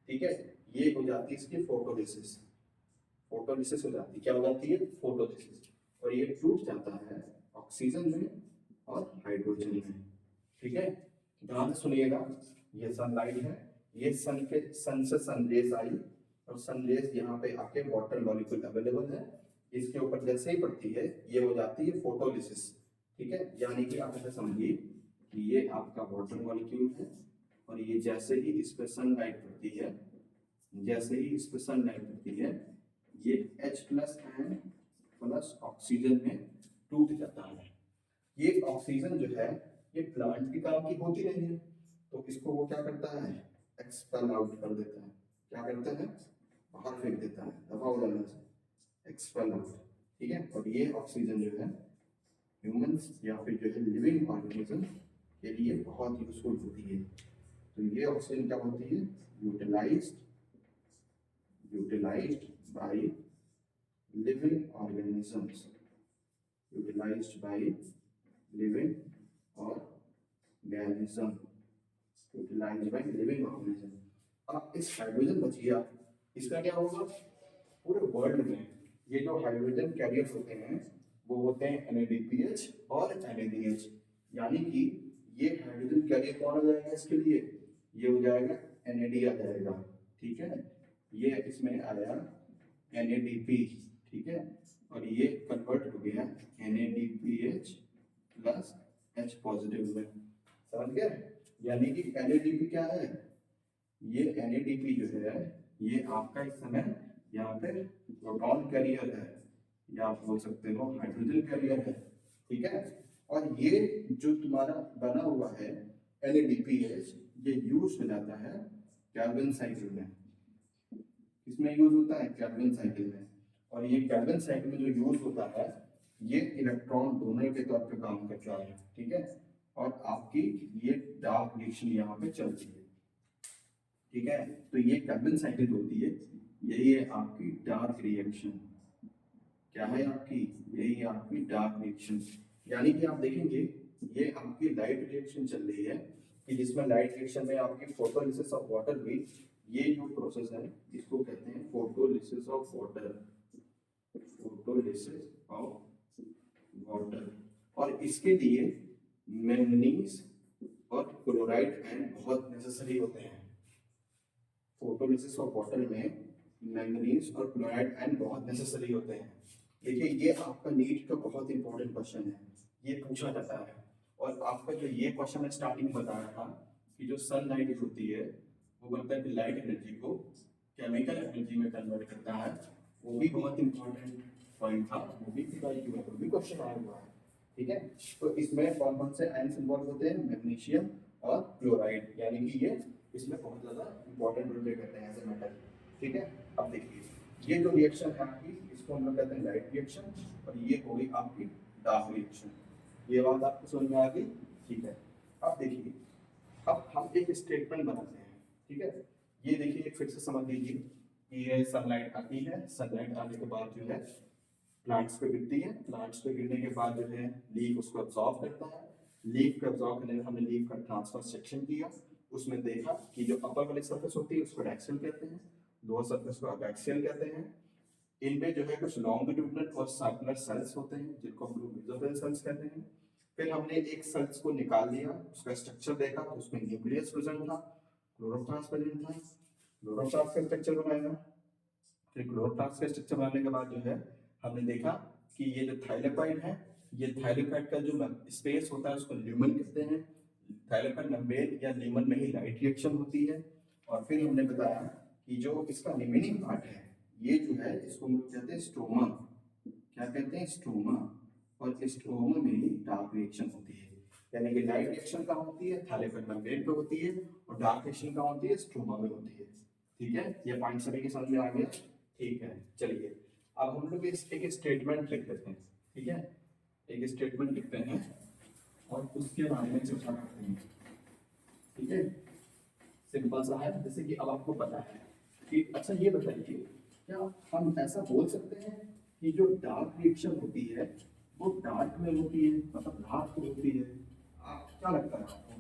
ठीक है, ये हो जाती है इसकी फोटोलिसिस। फोटोलिसिस हो जाती है, क्या हो जाती है? फोटोलिसिस। और ये टूट जाता है ऑक्सीजन में और हाइड्रोजन में, ठीक है। ध्यान से सुनिएगा, ये सनलाइट है, ये सन से सनरेज आई और सनरेज यहाँ पे आके वाटर मॉलिक्यूल अवेलेबल है, इसके ऊपर जैसे ही पड़ती है ये हो जाती है फोटोलिसिस, ठीक है। यानी कि आप ऐसे समझिए कि ये आपका वाटर मॉलिक्यूल है और ये जैसे ही इस पे सनलाइट पड़ती है, जैसे ही इस पे सनलाइट पड़ती है, ये H+N+ ऑक्सीजन में टूट जाता है। ये ऑक्सीजन जो है ये प्लांट के काम की होती नहीं है, तो इसको वो क्या करता है? एक्सपेल आउट कर देता है। क्या करता है? बाहर फेंक देता है, दफा हो जाने से, एक्सपेल आउट, ठीक है। और ये ऑक्सीजन जो है ह्यूमंस या फिर जो है लिविंग ऑर्गेनिज्म के लिए बहुत यूजफुल होती है। तो ये ऑक्सीजन क्या होती है? Utilised by living organisms, utilised by living organism, utilised by living organism. अब इस हाइड्रोजन बचिया, इसका क्या होगा? पूरे वर्ल्ड में ये जो हाइड्रोजन कैरियर्स होते हैं वो होते हैं NADPH और NADH। यानी कि ये हाइड्रोजन कैरियर कौन हो जाएगा इसके लिए? ये हो जाएगा NAD आ जाएगा, ठीक है। ये इसमें आया NADP, ठीक है। और ये कन्वर्ट हो गया NADPH प्लस H पॉजिटिव में, समझ गए? यानी कि NADP क्या है? ये NADP जो है ये आपका इस समय यहाँ पे प्रोटॉन कैरियर है, या आप बोल सकते हो हाइड्रोजन कैरियर है, ठीक है। और ये जो तुम्हारा बना हुआ है NADPH, ये यूज हो जाता है कैल्विन साइकिल में। किसमें यूज होता है? कैल्विन साइकिल में। और ये कैल्विन साइकिल में जो यूज होता है ये इलेक्ट्रॉन डोनर के तौर पे काम करता है, ठीक है। और आपकी ये डार्क रिएक्शन यहाँ पे चलती है, ठीक है। तो ये कैल्विन साइकिल होती है, यही है आपकी डार्क रिएक्शन। क्या है आपकी? यही है आपकी डार्क रिएक्शन। यानी कि आप देखेंगे ये आपकी लाइट रिएक्शन चल रही है, कि जिसमें लाइट रिएक्शन में आपकी फोटोलिसिस ऑफ वाटर भी, ये जो प्रोसेस है इसको कहते हैं photolysis of water, photolysis of water. और इसके लिए मैंगनीज और क्लोराइड आयन बहुत नेसेसरी होते हैं। फोटोलिसिस ऑफ वाटर में मैंगनीज और क्लोराइड आयन बहुत नेसेसरी होते हैं। देखिए ये आपका नीट का बहुत इंपॉर्टेंट क्वेश्चन है, ये पूछा जाता है। और आपका जो ये क्वेश्चन है स्टार्टिंग में बताया था कि जो सनलाइट होती है वो बोलता है कि लाइट एनर्जी को केमिकल एनर्जी में कन्वर्ट करता है, वो भी बहुत इंपॉर्टेंट पॉइंट था, वो भी क्वेश्चन आया हुआ है, ठीक है। तो इसमें कौन कौन से आयंस इन्वॉल्व होते हैं? मैग्नीशियम और क्लोराइड, यानी कि ये इसमें बहुत ज्यादा इंपॉर्टेंट रोल प्ले करते हैं एज ए मेटल, ठीक है। अब देखिए ये जो रिएक्शन है आपकी, इसको हम लोग कहते हैं लाइट रिएक्शन, और ये हो गई आपकी डार्क रिएक्शन। ये बात आपको समझ में आ गई, ठीक है। अब देखिए, अब हम एक स्टेटमेंट बनाते हैं, ठीक है। ये देखिए फिर से समझ लीजिए कि ये सनलाइट आती है, सनलाइट आने के बाद जो है प्लांट्स पे गिरती है, प्लांट्स पे गिरने के बाद जो है लीफ उसको अब्सॉर्ब करता है, लीफ को अब्सॉर्ब करने में हमने लीफ का ट्रांसफर सेक्शन किया, उसमें देखा कि जो अपर वाली सरफेस होती है उसको डैक्सियल कहते हैं, लोअर सरफेस को अबैक्सियल कहते हैं। इनमें जो है कुछ लॉन्गिट्यूडिनल और सर्कुलर सेल्स होते हैं जिनको हम लोग मेसोफिल सेल्स कहते हैं। फिर हमने एक सेल्स को निकाल लिया, उसका स्ट्रक्चर देखा तो उसमें न्यूक्लियस प्रेजेंट था, क्लोरोप्लास्ट प्रेजेंट था, क्लोरोप्लास्ट का स्ट्रक्चर बनाएगा। फिर क्लोरोप्लास्ट का स्ट्रक्चर बनाने के बाद जो है हमने देखा कि ये जो थाइलेकॉइड है, ये थाइलेकॉइड का जो स्पेस होता है उसको ल्यूमन कहते हैं। थाइलेकॉइड मेम्ब्रेन या ल्यूमन में ही लाइट रिएक्शन होती है। और फिर हमने बताया कि जो इसका रिमेनिंग पार्ट है ये जो है इसको हम लोग कहते हैं स्ट्रोमा। क्या कहते हैं? स्ट्रोमा। और स्ट्रोमा में ही डार्क रिएक्शन होती है, यानी कि लाइट रिएक्शन कहाँ होती है? थाइलेकॉइड मेम्ब्रेन पे होती है, और डार्क रिएक्शन कहाँ होती है? स्ट्रोमा में होती है। ठीक है, ये पॉइंट सभी के समझ में आ गया? ठीक है, चलिए अब हम लोग इस एक स्टेटमेंट लिख लेते हैं। ठीक है, एक स्टेटमेंट लिखते हैं और उसके बारे में चर्चा करते हैं। ठीक है, सिंपल सा है। जैसे कि अब आपको पता है कि अच्छा ये बताइए, क्या हम ऐसा बोल सकते हैं कि जो डार्क रिएक्शन होती है वो डार्क में होती है, मतलब रात को होती है? आप क्या लगता है आपको,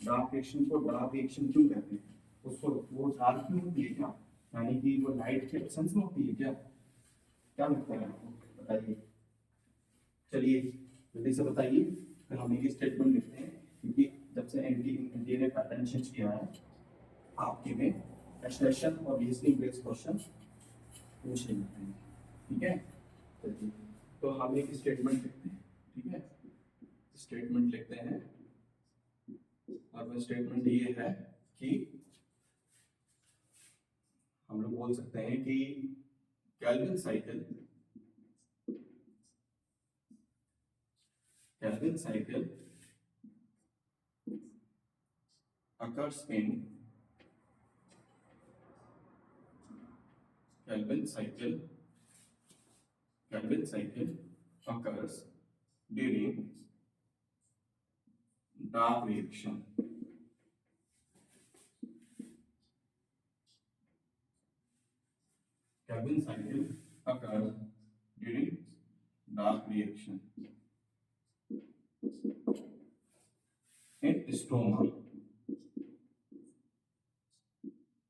डार्क रिएक्शन को डार्क रिएक्शन क्यों कहते हैं? उसको वो डार्क क्यों होती है क्या? यानी कि वो लाइट के एब्सेंस में होती है क्या? क्या लगता है आपको, बताइए। चलिए जल्दी से बताइए, फिर हम एक स्टेटमेंट लिखते हैं, क्योंकि जब से एनडीए ने पैटर्न चेंज किया है आपके में एक्सप्रेशन और रीजनिंग बेस्ड क्वेश्चन पूछ लेते हैं। ठीक है, चलिए तो हम एक स्टेटमेंट लिखते हैं। ठीक है, स्टेटमेंट लिखते हैं और वो स्टेटमेंट ये है कि हम लोग बोल सकते हैं कि Calvin cycle occurs in Kelvin cycle occurs during dark reaction. Kelvin cycle occurs during dark reaction in stroma,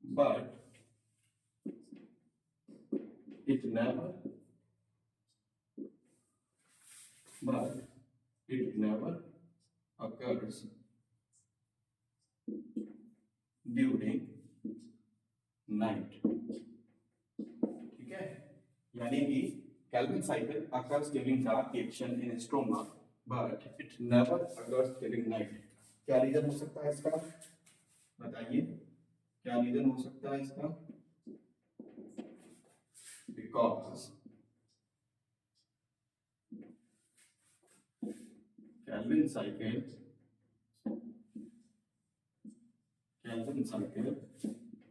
but it never occurs during night. ठीक है, यानी कि Kelvin cycle occurs during dark reaction in stroma, but it never occurs during night. क्या रीजन हो सकता है इसका, बताइए, क्या रीजन हो सकता है इसका? Because Kelvin cycle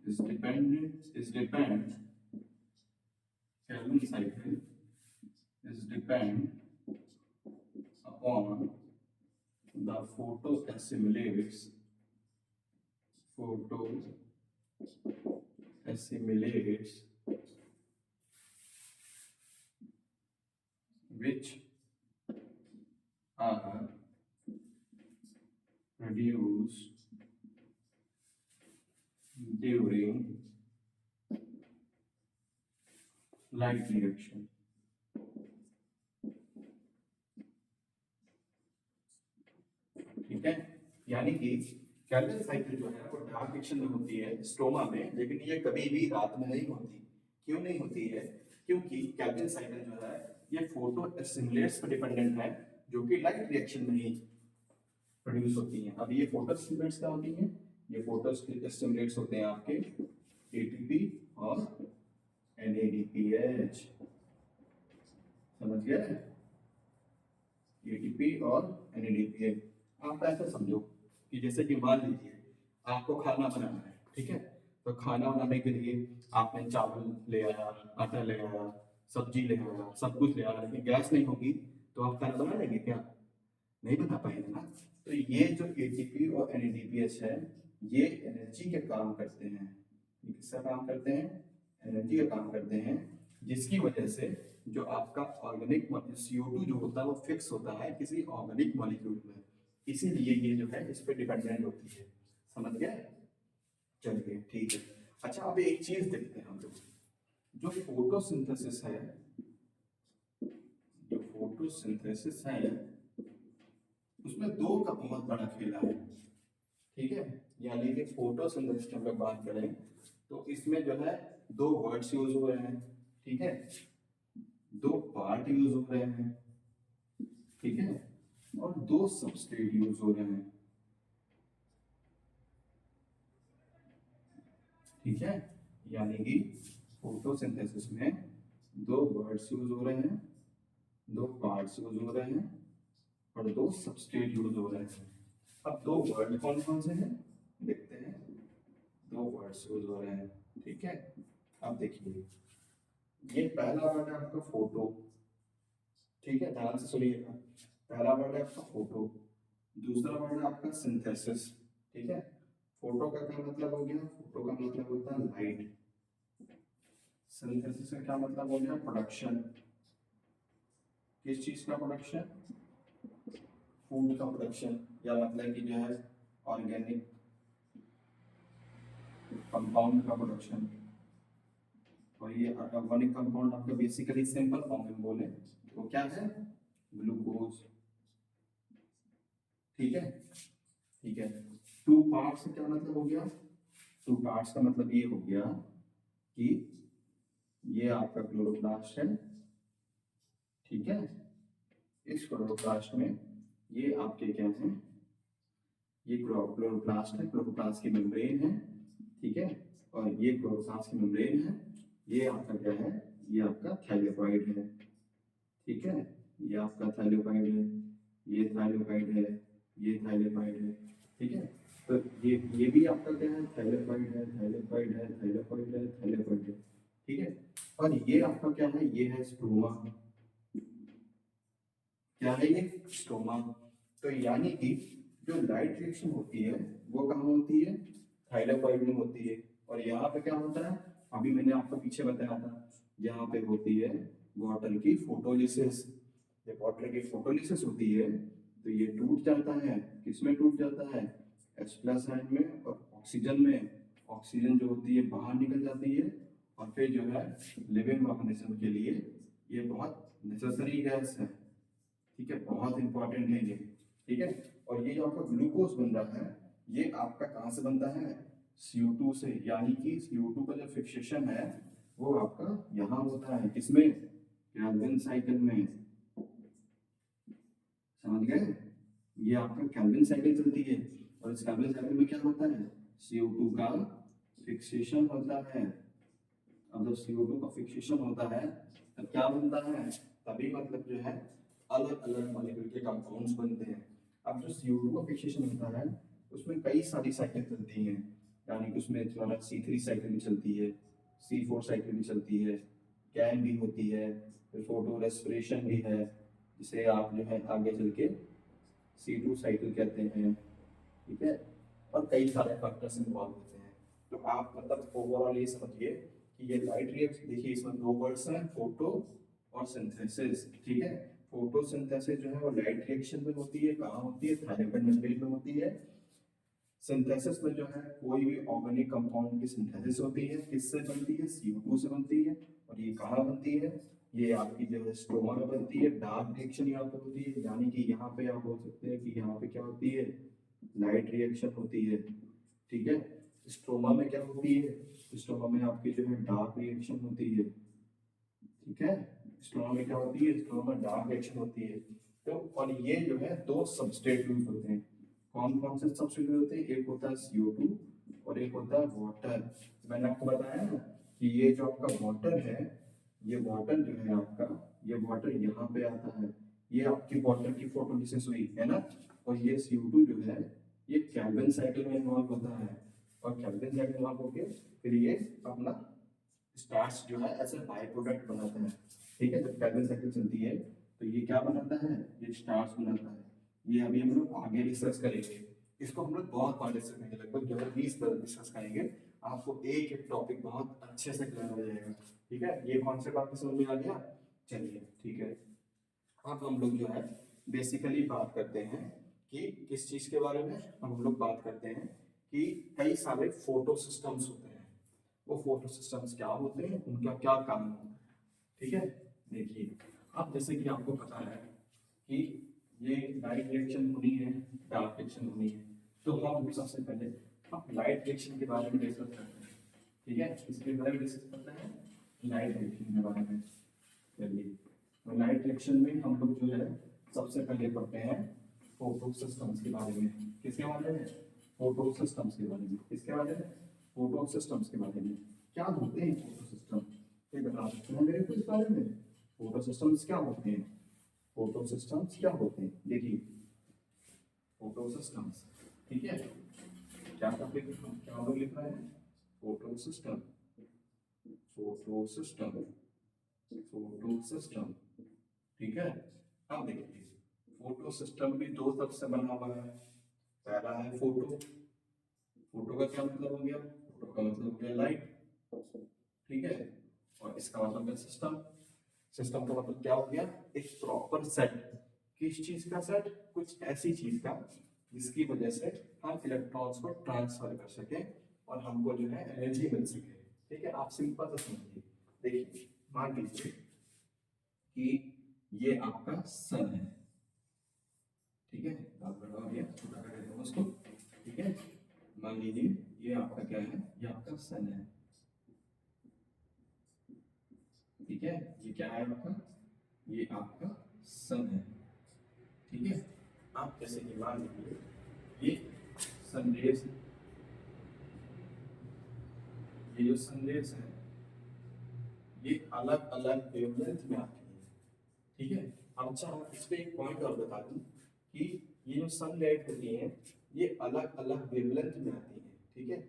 is depend Kelvin cycle is depend upon the photo assimilates which are produced during light reaction. ठीक है, यानी कि केल्विन साइकिल जो है वो डार्क रिएक्शन में होती है स्ट्रोमा में, लेकिन ये कभी भी रात में नहीं होती। क्यों नहीं होती है? क्योंकि केल्विन साइकिल जो है ये फोटो एसिमुलेट्स पर डिपेंडेंट है, जो कि लाइट रिएक्शन में ही प्रोड्यूस होती हैं। अब ये फोटो एसिमुलेट्स क्या होती हैं? ये फोटो एसिमुलेट्स होते हैं आपके एटीपी और एनएडीपीएच। समझ गए? एटीपी और एनएडीपीएच। आप ऐसा समझो कि जैसे कि मान लीजिए आपको खाना बनाना है, ठीक है, तो खाना बनाने के लिए आपने चावल ले आया, आटा ले आया, सब्जी ले आया, सब कुछ ले आया, लेकिन गैस नहीं होगी तो आप खाना बना लेंगे क्या? नहीं बना पाएंगे ना। तो ये जो एटीपी और एनएडीपीएच है ये एनर्जी के काम करते हैं। ये किसका काम करते हैं? एनर्जी का काम करते हैं, जिसकी वजह से जो आपका ऑर्गेनिक CO2 जो होता है वो फिक्स होता है किसी ऑर्गेनिक मॉलिक्यूल में, इसीलिए ये जो है इस पे डिपेंडेंट होती है। समझ गए? चलिए ठीक है। अच्छा अब एक चीज देखते हैं हम लोग, जो फोटोसिंथेसिस है उसमें दो का बहुत बड़ा खेला है। ठीक है, यानी कि फोटोसिंथेसिस की हम लोग बात करें तो इसमें जो है दो वर्ड्स यूज हो रहे हैं, ठीक है, दो पार्ट यूज हो रहे हैं, ठीक है, और दो सबस्ट्रेट यूज हो रहे हैं, ठीक है। यानी कि फोटोसिंथेसिस में दो वर्ड्स यूज हो रहे हैं, दो पार्ट्स यूज हो रहे हैं और दो सबस्ट्रेट यूज हो रहे हैं। अब दो वर्ड कौन कौन से हैं देखते हैं। दो वर्ड्स यूज हो रहे हैं, ठीक है। अब देखिए, ये पहला वर्ड है आपका फोटो, ठीक है, ध्यान से सुनिएगा। पहला वर्ड है आपका फोटो, दूसरा वर्ड है आपका सिंथेसिस, ठीक है। फोटो का क्या मतलब हो गया, फोटो का मतलब होता है लाइट। सिंथेसिस का क्या मतलब हो गया, प्रोडक्शन। किस चीज का प्रोडक्शन, फूड का प्रोडक्शन, या मतलब कि जो है ऑर्गेनिक कंपाउंड का प्रोडक्शन। और ये ऑर्गेनिक कंपाउंड आपका बेसिकली सिंपल फॉर्म में बोले तो क्या है, ग्लूकोज, ठीक है, ठीक है। टू पार्ट्स का क्या मतलब हो गया, टू पार्ट्स का मतलब ये हो गया कि ये आपका क्लोरोप्लास्ट है, ठीक है। इस क्लोरोप्लास्ट में ये आपके क्या है, ये क्लोरोप्लास्ट है, क्लोरोप्लास्ट की मेम्ब्रेन है, ठीक है। और ये क्लोरोप्लास्ट की मेम्ब्रेन है, ये आपका क्या है, ये आपका थैलेपॉइड है, ठीक है। ये आपका थैलेपॉइड है, ये थैलेपॉइड है, ये थैलेपॉइड है, ठीक है। तो ये भी आपका क्या है, थैलेपॉइड है, थैलेपॉइड है, थैलेपॉइड है, थैलेपॉइड है, ठीक है। और ये आपका क्या है, ये है स्ट्रोमा, क्या है ये, स्ट्रोमा। तो यानी कि जो लाइट रिएक्शन होती है वो कहाँ होती है, थाइलाकॉइड में होती है। और यहाँ पे क्या होता है, अभी मैंने आपको पीछे बताया था, यहाँ पे होती है वाटर की फोटोलिसिस। जब वाटर की फोटोलिसिस होती है तो ये टूट जाता है, किसमें टूट जाता है, H प्लस आयन में और ऑक्सीजन में। ऑक्सीजन जो होती है बाहर निकल जाती है, और फिर जो है लिविंग ऑर्गेनिज्म के लिए ये बहुत नेसेसरी गैस है, ठीक है, बहुत इंपॉर्टेंट है ये, ठीक है। और ये जो आपका ग्लूकोज बन रहा है ये आपका कहाँ से बनता है, CO2 से। यानी कि CO2 का जो फिक्सेशन है वो आपका यहाँ होता है, किसमें, कैल्विन साइकिल में, समझ गए। ये आपका कैल्विन साइकिल चलती है, और इस कैल्विन साइकिल में क्या होता है, CO2 का फिक्सेशन होता है। अब जब CO2 का फिक्सेशन होता है तब क्या बनता है, तभी मतलब जो है अलग अलग मॉलिक्यूल के कंपाउंड्स बनते हैं। अब जो CO2 का फिक्सेशन होता है उसमें कई सारी साइकिल चलती हैं, यानी कि उसमें थोड़ा C3 साइकिल भी चलती है, C4 साइकिल भी चलती है, कैन भी होती है, फिर फोटो रेस्पिरेशन भी है, जिसे आप जो है आगे चल के C2 साइकिल कहते हैं, ठीक है। और कई सारे फैक्टर्स इन्वॉल्व होते हैं। तो आप मतलब ओवरऑल ये समझिए कि ये लाइट रिएक्शन, देखिए इसमें दो वर्ड्स हैं, फोटो और सिंथेसिस, ठीक है। फोटोसिंथेसिस जो है वो लाइट रिएक्शन में होती है, कहाँ होती है, थायलेपॉइड मेम्ब्रेन में होती है। सिंथेसिस में जो है कोई भी ऑर्गेनिक कंपाउंड की सिंथेसिस होती है, किससे बनती है, CO2 से बनती है। और ये कहाँ बनती है, ये आपकी जो है स्ट्रोमा में बनती है। डार्क रिएक्शन यहाँ पे होती है, यानी कि यहाँ पे आप बोल सकते हैं कि यहाँ पे क्या होती है, लाइट रिएक्शन होती है, ठीक है। स्ट्रोमा में क्या होती है, स्ट्रोमा में आपकी जो है डार्क रिएक्शन होती है, ठीक है। स्ट्रोमा में क्या होती है, स्ट्रोमा में डार्क रिएक्शन होती है। तो और ये जो है दो सबस्ट्रेट यूज होते हैं। कौन कौन से सबस्ट्रेट होते हैं, एक होता है CO2 और एक होता है वाटर। मैंने आपको बताया ना कि ये जो आपका वाटर है, ये वाटर जो है आपका, ये वाटर यहाँ पे आता है, ये आपकी वाटर की फोटोलिसिस हुई है ना। और ये CO2 जो है ये कैल्विन साइकिल में इन्वॉल्व होता है, और कैल्विन साइकिल इन्वॉल्व होकर फिर ये अपना स्टार्च जो है ऐसे बाय प्रोडक्ट बनाते हैं, ठीक है। जब कैल्विन साइकिल चलती है तो ये क्या बनाता है, ये स्टार्च बनाता है। ये अभी हम लोग आगे डिस्कस करेंगे, इसको हम लोग बहुत बार डिस्कस करेंगे, लगभग जो है 20 बार डिस्कस करेंगे। आपको एक एक टॉपिक बहुत अच्छे से क्लियर हो जाएगा, ठीक है। ये कॉन्सेप्ट आपको समझ में आ गया, चलिए ठीक है। अब हम लोग जो है बेसिकली बात करते हैं कि किस चीज के बारे में, हम लोग बात करते हैं कि कई सारे फोटो सिस्टम्स होते हैं। वो फोटो सिस्टम्स क्या होते हैं, उनका क्या काम होता है, ठीक है। देखिए, अब जैसे कि आपको पता है कि ये लाइट रिएक्शन होनी है, डार्क रिएक्शन होनी है, तो हम सबसे पहले हम लाइट रिएक्शन के बारे में डिस्कस करते हैं। ठीक है, इसके बारे में डिस्कस करते हैं लाइट रिएक्शन के बारे में। चलिए, तो लाइट रिएक्शन में हम लोग जो है सबसे पहले पढ़ते हैं फोटो सिस्टम्स के बारे में। किसके बारे में? फोटो सिस्टम्स के बारे में। किसके बारे में? फोटो सिस्टम्स के बारे में। क्या होते हैं फोटो सिस्टम, ये बता सकते हैं मेरे को इस बारे में? फोटो सिस्टम्स क्या होते हैं? फोटो सिस्टम्स क्या होते हैं? देखिए, फोटो सिस्टम्स, ठीक है, क्या टॉपिक क्या लोग लिख रहे हैं? Photo system, photo system, photo system, ठीक है। अब देखिए, फोटो सिस्टम भी दो तब से बना हुआ है। पहला है फोटो, फोटो का क्या मतलब हो गया? फोटो का मतलब हो गया लाइट, ठीक है। और इसका मतलब है सिस्टम, सिस्टम का मतलब क्या हो गया? एक प्रॉपर सेट। किस चीज का सेट? कुछ ऐसी चीज का जिसकी वजह से हम इलेक्ट्रॉन्स को ट्रांसफर कर सके और हमको जो है एनर्जी मिल सके, ठीक है। आप सिंपल से समझिए, देखिए मान लीजिए कि ये आपका सन है, ठीक है, आप बड़ा गया छोटा कर देते हैं उसको, ठीक है। मान लीजिए ये आपका क्या है? ये आपका सन है, ठीक है। ये क्या है आपका? ये आपका सन है, ठीक है। आप जैसे कि मान लीजिए ये सनरेज, ये जो सनरेज है ये अलग अलग वेवलेंथ में आती है, ठीक है। अच्छा, इस पे एक पॉइंट और बता दूं कि ये जो सनलाइट होती है ये अलग अलग वेवलेंथ में आती है, ठीक है।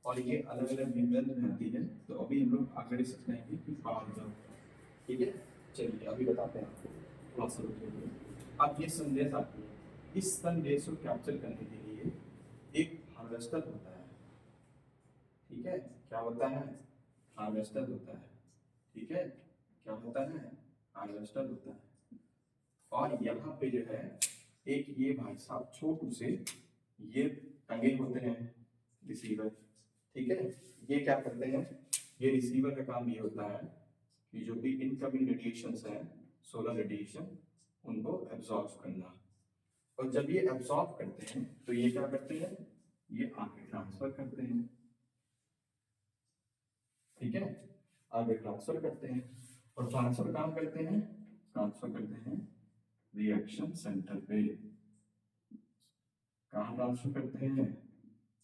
और ये अलग अलग वेवलेंथ में आती है, तो अभी हम लोग आगे डिस्कस करेंगे कि पावर क्या होता है, ठीक है। चलिए अभी बताते हैं आपको, थोड़ा सा रुकिए। अब ये संदेश आती है, इस संदेश को कैप्चर करने के लिए एक हार्वेस्टर होता है, ठीक है। क्या होता है? हार्वेस्टर होता है, ठीक है। क्या होता है? हार्वेस्टर होता है। और यहाँ पे जो है एक ये भाई साहब छोटू से ये टंगे होते हैं रिसीवर, ठीक है। ये क्या करते हैं? ये रिसीवर का काम ये होता है कि जो भी इनकमिंग रेडिएशंस हैं, सोलर रेडिएशन, उनको एब्जॉर्ब करना। और जब ये एब्जॉर्ब करते हैं तो ये क्या करते हैं? ये आगे ट्रांसफर करते हैं, ठीक है। आगे ट्रांसफर करते हैं और ट्रांसफर काम करते हैं, ट्रांसफर करते हैं रिएक्शन सेंटर पे। कहाँ ट्रांसफर करते हैं?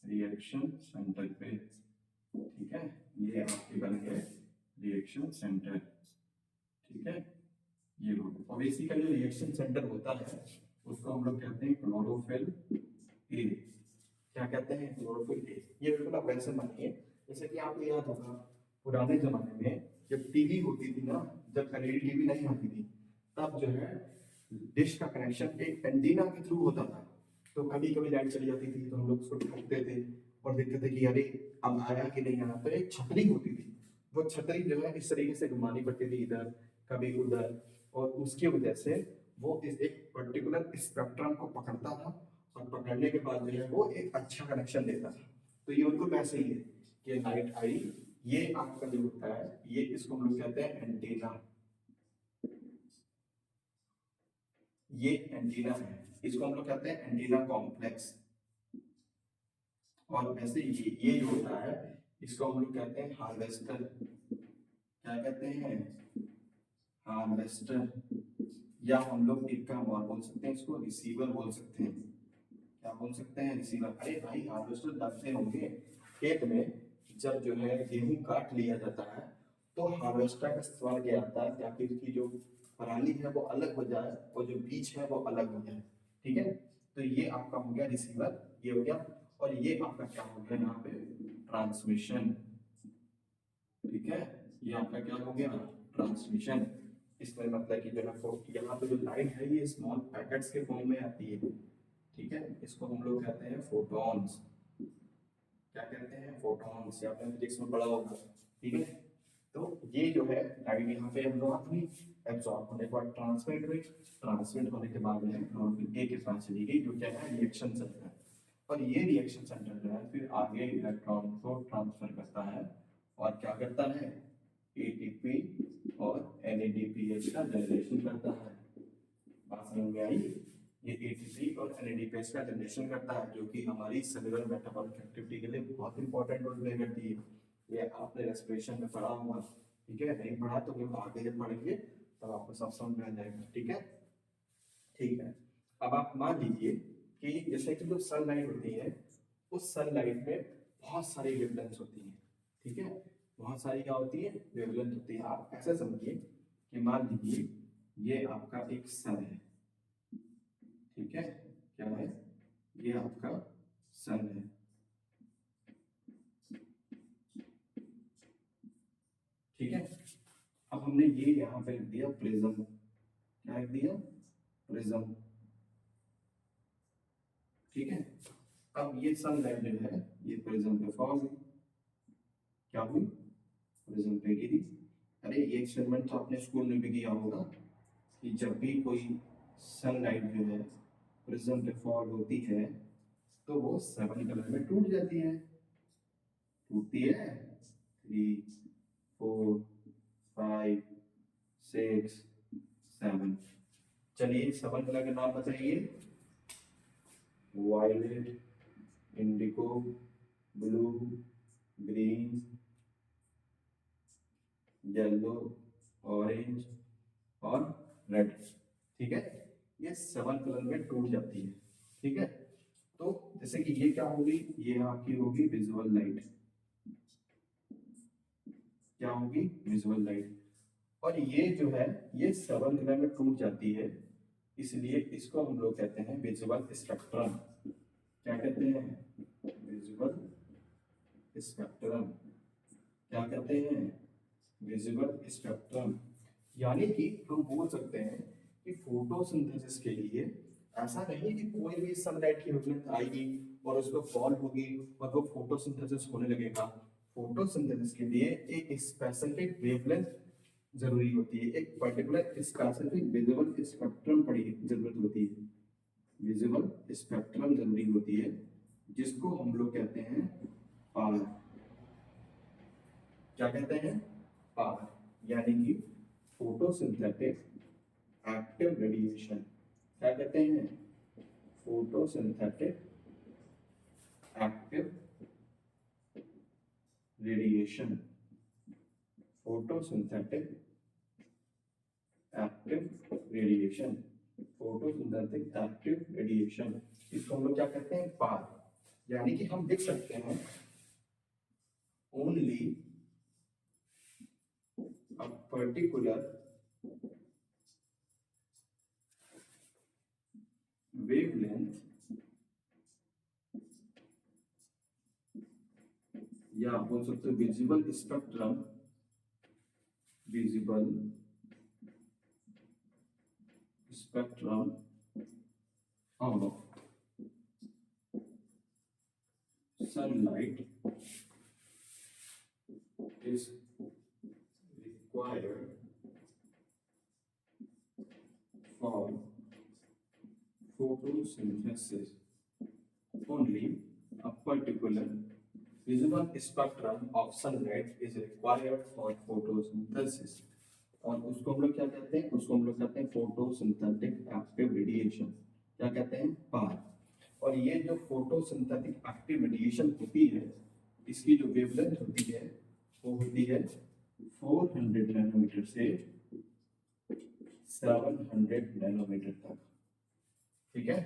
रिएक्शन सेंटर पे, ठीक है। ये आपके बन गए रिएक्शन सेंटर, ठीक है। ये और बेसिकली रिएक्शन सेंटर होता है उसको हम लोग कहते हैं क्लोरोफिल ए। क्या कहते हैं? Chlorophyll A. ये बिल्कुल आप वैसे मानिए जैसे कि आपको याद होगा पुराने जमाने में जब टीवी होती थी ना, जब एलईडी टीवी नहीं आती थी, तब जो है डिश का कनेक्शन एक एंटीना के थ्रू होता था। तो कभी कभी लाइट चली जाती थी तो हम लोग उसको ढूंढते थे और देखते थे कि अरे अब आया कि नहीं आया। तो एक छतरी होती थी, वो छतरी जो है इस तरीके से घुमानी पड़ती थी, इधर कभी उधर, और उसकी वजह से वो इस एक पर्टिकुलर स्पेक्ट्रम को पकड़ता था और पकड़ने के बाद जो है वो एक अच्छा कनेक्शन देता था। तो ये बिल्कुल वैसे ही है कि लाइट आई, ये आपका जो होता है ये इसको हम लोग कहते हैं एंटीना। ये एंटीना है, इसको हम लोग कहते हैं एंटीना कॉम्प्लेक्स। और वैसे ये जो होता है इसको हम लोग कहते हैं हार्वेस्टर। क्या कहते हैं? हार्वेस्टर, या हम लोग एक काम और बोल सकते हैं, इसको रिसीवर बोल सकते हैं। क्या बोल सकते हैं? रिसीवर। अरे भाई हार्वेस्टर जानते होंगे, खेत में जब जो है गेहूं काट लिया जाता है तो हार्वेस्टर का इस्तेमाल किया जाता है ताकि उसकी जो पराली है वो अलग हो जाए और जो बीज है वो अलग हो जाए, ठीक है। तो ये आपका हो गया रिसीवर, ये हो गया। और ये आपका क्या हो गया यहाँ पे? ट्रांसमिशन, ठीक है। ये आपका क्या हो गया? ट्रांसमिशन। इसमें मतलब कि जो है यहाँ पे जो लाइट है ये स्मॉल पैकेट्स के फॉर्म में आती है, ठीक है। इसको हम लोग कहते हैं फोटॉन्स। क्या कहते हैं? फोटॉन्स, या आपने फिजिक्स में पढ़ा होगा, ठीक है। तो ये जो है लाइट यहाँ पे एब्जॉर्ब हुई, एब्जॉर्ब होने के बाद ट्रांसमिट हुई, ट्रांसमिट होने के बाद में क्लोरोफिल ए के पास चली गई जो क्या है? Reaction centre. और ये रिएक्शन सेंटर जो है फिर आगे इलेक्ट्रॉन को ट्रांसफर करता है और क्या करता है? एटीपी और एनएडीपीएच का जनरेशन करता है। बात समझ में आई? ये एटीपी और एनएडीपीएच का जनरेशन करता है जो कि हमारी सेलुलर मेटाबॉलिक एक्टिविटी के लिए बहुत इंपॉर्टेंट रोल प्ले करती है। ये आपने रेस्पिरेशन में पढ़ा होगा, ठीक है, नहीं पढ़ा तो हम आगे जब पढ़ेंगे तब आपको सब समझ में आ जाएगा, ठीक है। ठीक है, अब आप मान लीजिए कि जैसे कि जो सनलाइट होती है, उस सनलाइट में बहुत सारी वेवलेंथ होती है, ठीक है, बहुत सारी क्या होती है, वेवलेंथ होती है। आप ऐसे समझिए कि मान लीजिए ये आपका एक सन है, ठीक है, क्या है, ये आपका सन है, ठीक है। अब हमने ये यहाँ पे लिख दिया प्रिज्म, क्या लिख दिया, प्रिज्म, ठीक है। अब ये सनलाइट जो है ये प्रिज्म पे फॉल हुई, क्या हुई, प्रिज्म पे गिरी। अरे ये एक्सपेरिमेंट तो आपने स्कूल में भी किया होगा कि जब भी कोई सनलाइट जो है प्रिज्म पे फॉल होती है तो वो 7 कलर में टूट जाती है, टूटती है 3 4 5 6 7। चलिए 7 कलर के नाम बताइए, violet, indigo, blue, green, yellow, orange और रेड, ठीक है। ये 7 कलर में टूट जाती है, ठीक है। तो जैसे कि ये क्या होगी, ये आपकी होगी विजुअल लाइट, क्या होगी, विजुअल लाइट। और ये जो है ये 7 कलर में टूट जाती है, इसलिए इसको हम लोग कहते हैं विजुअल स्पेक्ट्रम। क्या कहते हैं, विजुअल स्पेक्ट्रम, क्या कहते हैं, विजुअल स्पेक्ट्रम। यानी कि हम बोल सकते हैं कि फोटोसिंथेसिस के लिए ऐसा नहीं कि कोई भी सनलाइट की वेवलेंथ आएगी और उस पर फॉल होगी और वो फोटोसिंथेसिस होने लगेगा। फोटोसिंथेसिस के लिए एक स्पेसिफिक वेवलेंथ जरूरी होती है, एक पर्टिकुलर स्पेसिफिक विजुअल स्पेक्ट्रम पड़ी जरूरत होती है, विजुअल स्पेक्ट्रम जरूरी होती है, जिसको हम लोग कहते हैं पावर। क्या कहते हैं, पावर, यानी कि फोटोसिंथेटिक एक्टिव रेडिएशन। क्या कहते हैं, photosynthetic active radiation, photosynthetic active radiation, photosynthetic active radiation, इसको हम लोग क्या कहते हैं, पावर। यानी कि हम लिख सकते हैं ओनली a particular wavelength या बोल सकते हो visible spectrum, visible spectrum of sunlight is required for photosynthesis. Only a particular visible spectrum of sunlight is required for photosynthesis. और उसको हम लोग क्या कहते हैं, उसको हम लोग कहते हैं फोटोसिंथेटिक एक्टिव रेडिएशन। क्या कहते हैं, पार। और ये जो फोटोसिंथेटिक एक्टिव रेडिएशन होती है, इसकी जो वेवलेंथ होती है वो होती है 400 नैनोमीटर से 700 नैनोमीटर तक, ठीक है।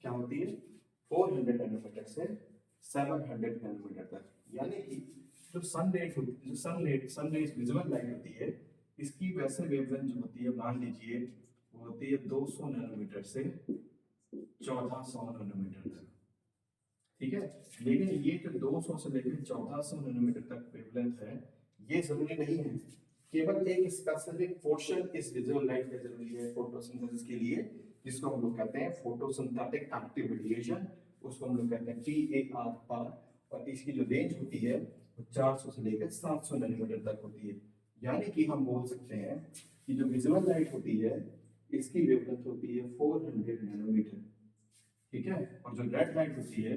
क्या होती है, 400 नैनोमीटर से 700 नैनोमीटर तक। यानी कि जो सनलाइट होती है, जो सनलाइट विजुअल लाइट होती है, इसकी वैसे वेवलेंथ जो होती है, मान लीजिए वो होती है 200 नैनोमीटर से 1400 नैनोमीटर तक, ठीक है। लेकिन ये जो 200 से लेकर 1400 नैनोमीटर तक वेवलेंथ है, ये जरूरी नहीं है, केवल एक स्पेसिफिक पोर्शन इस विजुअल लाइट का जरूरी है फोटोसिंथेसिस के लिए, जिसको हम लोग कहते हैं फोटोसिंथेटिक एक्टिव रेडिएशन, उसको हम लोग कहते हैं PAR, पार। और इसकी जो रेंज होती है वो 400 से लेकर 700 नैनोमीटर तक होती है। यानी कि हम बोल सकते हैं कि जो विजुअल लाइट होती है इसकी वेवलेंथ होती है 400 नैनोमीटर, ठीक है। और जो रेड लाइट होती है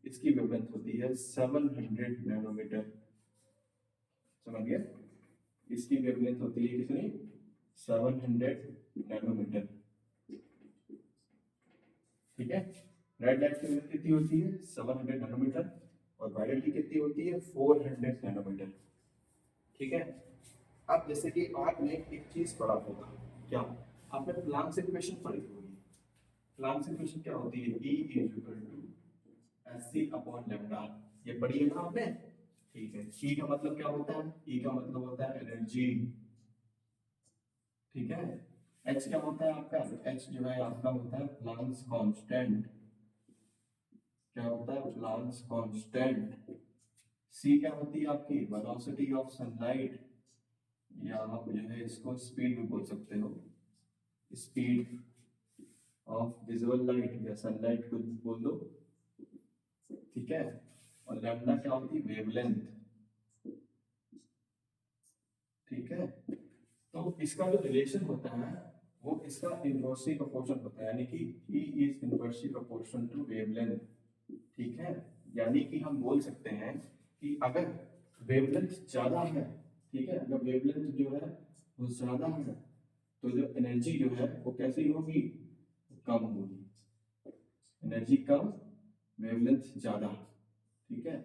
इसकी वेवलेंथ होती है 700 नैनोमीटर, समझ गए। इसकी वेवलेंथ होती है कितनी, 700 नैनोमीटर, ठीक है। रेड लाइट की वेवलेंथ कितनी होती है, 700 नैनोमीटर। और वायलेट की कितनी होती है 400 नैनोमीटर। ठीक है। अब जैसे कि आपने एक चीज पढ़ा होगा, क्या आपने प्लांक्स इक्वेशन पढ़ी होगी। प्लांक्स इक्वेशन क्या होती है, E is equal to H upon lambda, ये पढ़ी है ना आपने। ठीक है, E का मतलब क्या होता है, E का मतलब होता है एनर्जी। ठीक है, H क्या होता है आपका, H जो है आपका होता है प्लांक्स कांस्टेंट। क्या होता है, प्लांक्स कांस्टेंट। C क्या होती है आपकी वेलोसिटी ऑफ सनलाइट, या आप जो है इसको स्पीड भी बोल सकते हो, स्पीड ऑफ विजुअल लाइट या सनलाइट को बोल दो। ठीक है, और लैम्डा क्या होती है वेवलेंथ। ठीक है, तो इसका जो रिलेशन होता है वो इसका इनवर्सली प्रोपोर्शन होता है, यानी कि E is inversely proportion to wavelength. ठीक है, यानी कि हम बोल सकते हैं कि अगर वेवलेंथ ज्यादा है, ठीक है, अगर वेवलेंथ जो है वो ज्यादा है तो जो एनर्जी जो है वो कैसी होगी, कम होगी। एनर्जी कम, वेवलेंथ ज्यादा। ठीक है,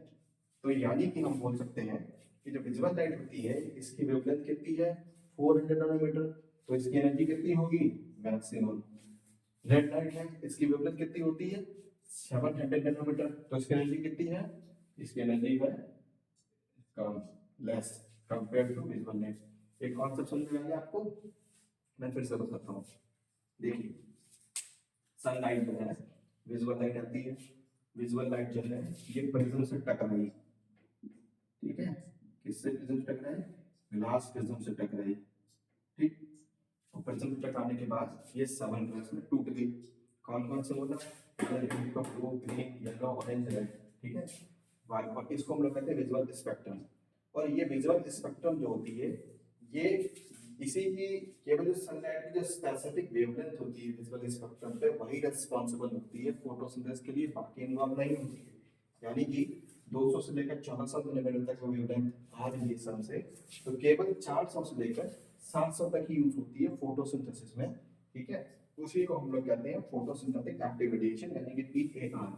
तो यानी कि हम बोल सकते हैं कि जो विजुअल लाइट होती है इसकी वेवलेंथ कितनी है 400 नैनोमीटर, तो इसकी एनर्जी कितनी होगी मैक्सिमम। रेड लाइट है, इसकी वेवलेंथ कितनी होती है 700 नैनोमीटर, तो इसकी एनर्जी कितनी है, इसकी एनर्जी है कम, less compare to visual light. एक कॉन्सेप्ट समझ में आ गया आपको, मैं फिर से बताता हूँ। देखिए, सनलाइट जो है विजुअल लाइट आती है, विजुअल लाइट जो है ये प्रिज्म से टकराई। ठीक है, किससे प्रिज्म से टकराई, ग्लास प्रिज्म से टकराई। ठीक, और प्रिज्म से टकराने के बाद ये 7 ग्लास में टूट गई। कौन कौन से बोला, blue green yellow orange red. ठीक है, और इसको हम लोग कहते हैं विजुअल स्पेक्ट्रम। और ये विजुअल स्पेक्ट्रम जो होती है ये इसी की केवल जो सनलाइट की जो स्पेसिफिक वेवलेंथ होती है विजुअल स्पेक्ट्रम पे वही रिस्पांसिबल होती है फोटोसिंथेसिस के लिए, बाकी इन्वॉल्व नहीं होती है। यानी कि 200 से लेकर 400 नैनोमीटर तक वेवलेंथ आ रही है सन से, तो केवल 400 से लेकर 700 तक ही यूज होती है फोटोसिंथेसिस में। ठीक है, उसी को हम लोग कहते हैं फोटोसिंथेटिक एक्टिव रेडिएशन, यानी कि पीएआर।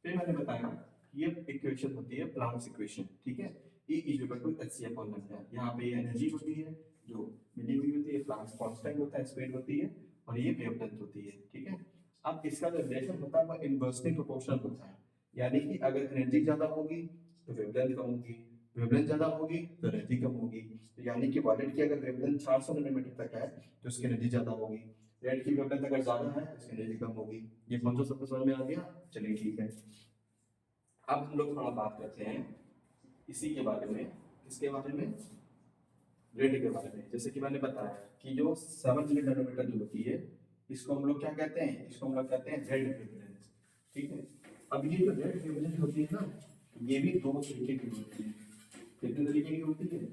फिर मैंने बताया ये इक्वेशन होती है प्लांक्स इक्वेशन। ठीक है, E is equal to H upon lambda, यहाँ पे एनर्जी होती है जो मिली हुई होती है, प्लांक्स कांस्टेंट होता है, स्पीड होती है, और ये वेवलेंथ होती है। ठीक है, अब इसका जो रिलेशन होता है वो इनवर्सली प्रोपोर्शनल होता है, यानी कि अगर एनर्जी ज्यादा होगी तो वेवलेंथ कम होगी, वेवलेंथ ज्यादा होगी तो एनर्जी कम होगी। तो यानी कि वॉलेट की अगर वेवलेंथ 400 नैनोमीटर तक है तो उसकी एनर्जी ज्यादा होगी, रेड की वेवलेंथ अगर ज्यादा है तो उसकी एनर्जी कम होगी। ये कॉन्सेप्ट सबको समझ में आ गया, चलिए ठीक है। अब हम लोग थोड़ा बात करते हैं इसी के बारे में, इसके बारे में रेड के बारे में। जैसे कि मैंने बताया कि जो 700 नैनोमीटर जो होती है इसको हम लोग क्या कहते हैं, इसको हम लोग कहते हैं रेड वेवलेंथ। ठीक है, अब ये जो रेड वेवलेंथ होती है ना ये भी दो तरीके की होती है। कितने तरीके की होती है,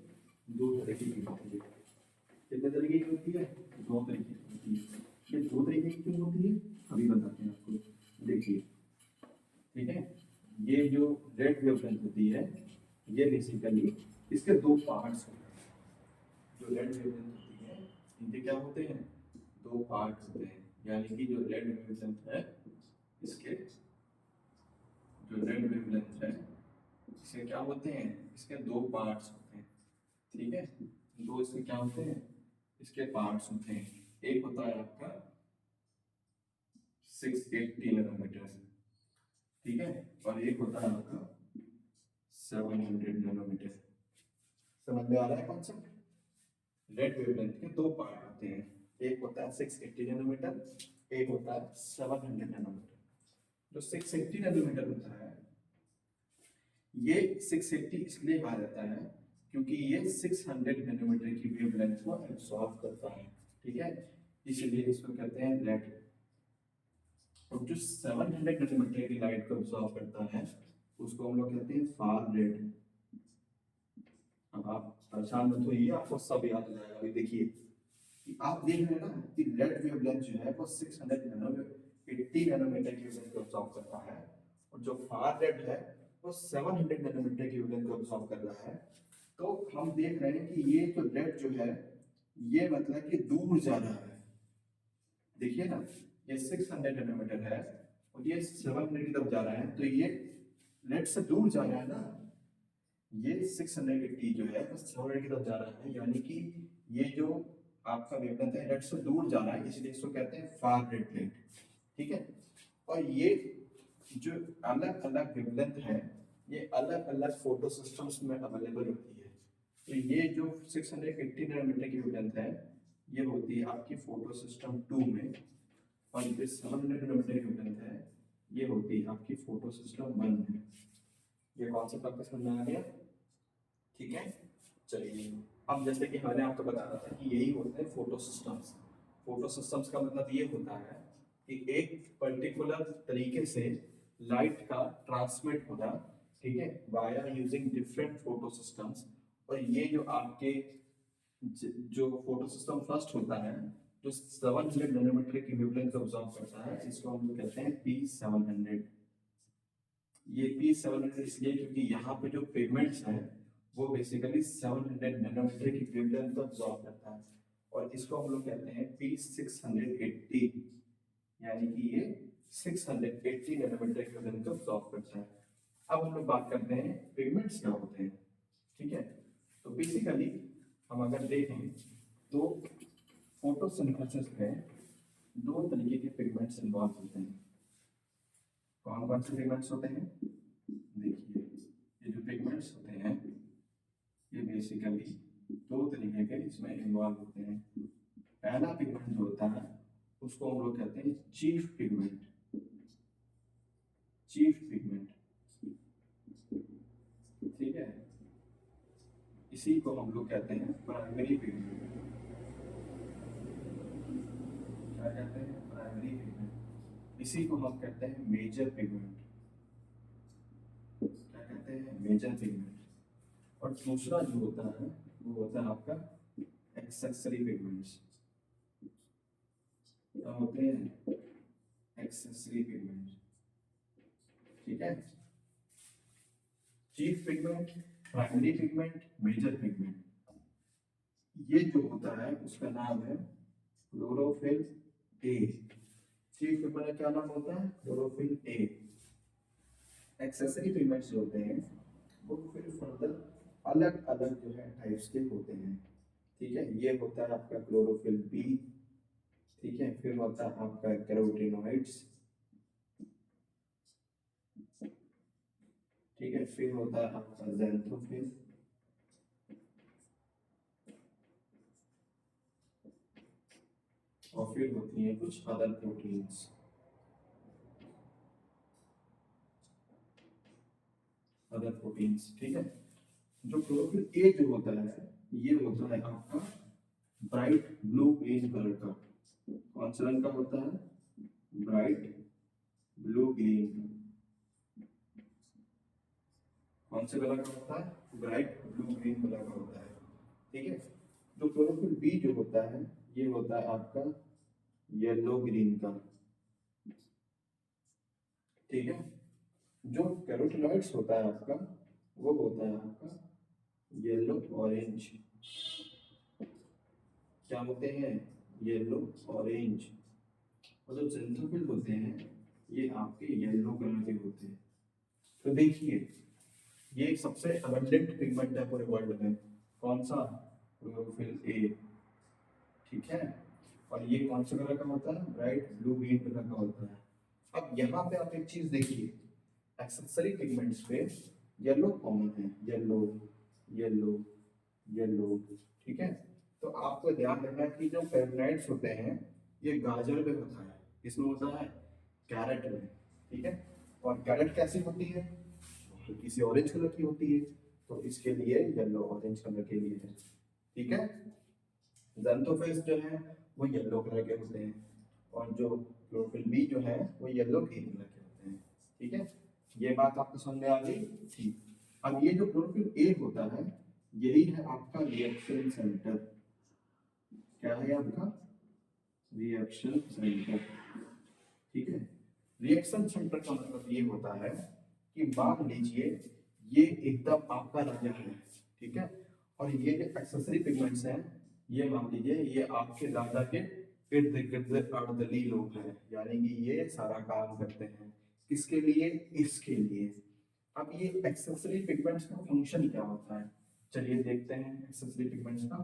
दो तरीके की होती है। कितने तरीके की होती है, दो तरीके की होती है। ये दो तरीके की क्यों होती है अभी बताते हैं आपको, देखिए। ठीक है, ये जो रेड वेवलेंथ होती है ये बेसिकली इसके दो पार्ट्स होते हैं। जो रेड वेवलेंथ होती है इनके क्या होते हैं, दो पार्ट्स होते हैं, यानी कि जो रेड वेवलेंथ है इसके, जो रेड वेवलेंथ है इसके क्या होते हैं, इसके दो पार्ट्स होते हैं। ठीक है, दो इसके क्या होते हैं, इसके पार्ट्स होते हैं। एक होता है आपका 680 नैनोमीटर, ठीक है, और एक होता है आपका 700 नैनोमीटर। समझ में आ रहा है कॉन्सेप्ट। रेड वेवलेंथ के दो पार्ट होते हैं, एक होता है 680 नैनोमीटर, एक होता है 700 नैनोमीटर। जो 680 नैनोमीटर होता है ये 680 इसलिए कहा जाता है क्योंकि ये 600 नैनोमीटर की वेवलेंथ को एब्सॉर्ब करता है। ठीक है, इसलिए इसको कहते हैं रेड। और जो 700 नैनोमीटर की लाइट को एब्सॉर्ब करता है उसको हम लोग कहते हैं फार रेड। अब आप परेशान मत होइए, आपको सब याद हो जाएगा। अभी देखिए कि आप देख रहे हैं ना कि रेड वेवलेंथ जो है वो 600 नैनोमीटर 80 नैनोमीटर की वेवलेंथ को एब्सॉर्ब करता है, और जो फार रेड है वो 700 नैनोमीटर की वेवलेंथ को एब्सॉर्ब कर रहा है। तो हम देख रहे हैं कि ये जो रेड जो है ये मतलब कि दूर जा रहा है। देखिए ना, ये 600 नैनोमीटर है और ये 700 की तरफ जा रहा है, तो ये लेट से दूर जा रहा है ना, ये 680 जो है 700 की तरफ जा रहा है, यानी कि ये जो आपका वेवलेंथ है लेट से दूर जा रहा है, इसलिए इसको कहते हैं फार रेड लाइट। ठीक है, और ये जो अलग अलग वेवलेंथ है ये अलग अलग फोटो सिस्टम्स में अवेलेबल होती है। तो ये जो 680 नैनोमीटर की वेवलेंथ है ये होती है आपकी फोटो सिस्टम 2 में, और ये 700 नैनोमीटर की वेवलेंथ है ये होती है आपकी फोटो सिस्टम 1 में। ये कॉन्सेप्ट आपको समझ में आ गया? ठीक है, चलिए अब जैसे कि मैंने आपको बताया था कि यही होते हैं फोटो सिस्टम्स। फोटो सिस्टम्स का मतलब ये होता है कि एक पर्टिकुलर तरीके से लाइट का ट्रांसमिट होना, ठीक है, via using different photo systems. और ये जो आपके जो फोटो सिस्टम फर्स्ट होता है जो 700 नैनोमीटर की वेवलेंथ ऑब्जर्व करता है, इसको हम लोग कहते हैं P700। ये P700 इसलिए क्योंकि यहाँ पे जो पिगमेंट्स हैं वो बेसिकली 700 नैनोमीटर की वेवलेंथ को ऑब्जॉर्व करता है, और इसको हम लोग कहते हैं P680, यानी कि ये 680 नैनोमीटर की वेवलेंथ को ऑब्जॉर्व करता है। अब हम लोग बात करते हैं पिगमेंट्स क्या होते हैं। ठीक है, तो बेसिकली हम अगर देखें तो फोटोसिंथेसिस में दो तरीके के पिगमेंट्स इन्वॉल्व होते हैं। कौन कौन से पिगमेंट्स होते हैं? देखिए, ये जो पिगमेंट्स होते हैं ये बेसिकली दो तरीके के इसमें इन्वॉल्व होते हैं। पहला पिगमेंट जो होता है उसको हम लोग कहते हैं चीफ पिगमेंट। चीफ पिगमेंट, ठीक है, इसी को हम लोग कहते हैं प्राइमरी पिगमेंट। क्या कहते हैं? Primary pigment. इसी को हम कहते हैं मेजर पिगमेंट। क्या कहते हैं? Major pigment. और दूसरा जो होता है वो होता है आपका एक्सेसरी पिगमेंट्स। क्या होते हैं? Accessory pigment. ठीक है, chief pigment, primary pigment, major pigment. ये जो होता है उसका नाम है क्लोरोफिल ए। चीफ पिगमेंट का क्या नाम होता है? Chlorophyll A. एक्सेसरी पिगमेंट्स जो होते हैं वो फिर फर्दर अलग अलग जो है टाइप्स के होते हैं। ठीक है, ये होता है आपका क्लोरोफिल बी। ठीक है, फिर होता है आपका कैरोटीनॉइड्स। ठीक है, फिर होता है आपका ज़ैंथोफिल। और फिर होती है कुछ अदर प्रोटीन्स। अदर प्रोटीन्स, ठीक है। जो क्लोरोफिल ए जो होता है ये होता है आपका ब्राइट ब्लू ग्रीन कलर का। कौन सा रंग का होता है? Bright blue green. कौन से कलर का होता है? ब्राइट ब्लू ग्रीन कलर का होता है। ठीक है, जो क्लोरोफिल बी जो होता है ये होता है आपका येलो ग्रीन का। ठीक है, जो कैरोटीनॉइड्स होता है आपका वो होता है आपका येलो ऑरेंज। क्या होते हैं? Yellow orange. और जो ज़ैंथोफिल होते हैं ये आपके येलो कलर के होते हैं। तो देखिए, ये एक सबसे अबंडेंट पिगमेंट है पूरे वर्ल्ड में। कौन सा? Chlorophyll A. ठीक है, और ये कौन से कलर का होता है? ब्राइट ब्लू ग्रीन कलर का होता है। अब यहाँ पे आप एक चीज देखिए, एक्सेसरी पिगमेंट्स पे येलो कॉमन है, येलो येलो येलो। ठीक है, तो आपको ध्यान रखना है कि जो पेप्टाइड्स होते हैं ये गाजर में होता है। इसमें होता है कैरेट में। ठीक है, और कैरेट कैसी होती है? तो किसी ऑरेंज कलर की होती है, तो इसके लिए येलो ऑरेंज कलर के लिए है। ठीक है, ज़ैंथोफिल्स जो है वो येलो कलर के होते हैं, और जो क्लोरोफिल बी जो है वो येलो ग्रीन कलर के होते हैं। ठीक है, ये बात आपको समझ में आ गई? ठीक। अब ये जो क्लोरोफिल ए होता है यही है आपका रिएक्शन सेंटर। क्या है आपका? Reaction centre. ठीक है, रिएक्शन सेंटर का मतलब ये होता है कि मान लीजिए ये एकदम आपका राजा है। ठीक है, और ये जो एक्सेसरी पिगमेंट्स हैं ये मान लीजिए ये आपके राजा के इर्द गिर्द अर्दली लोग हैं, यानी कि ये सारा काम करते हैं किसके लिए? इसके लिए। अब ये एक्सेसरी पिगमेंट्स का फंक्शन क्या होता है, चलिए देखते हैं एक्सेसरी पिगमेंट्स का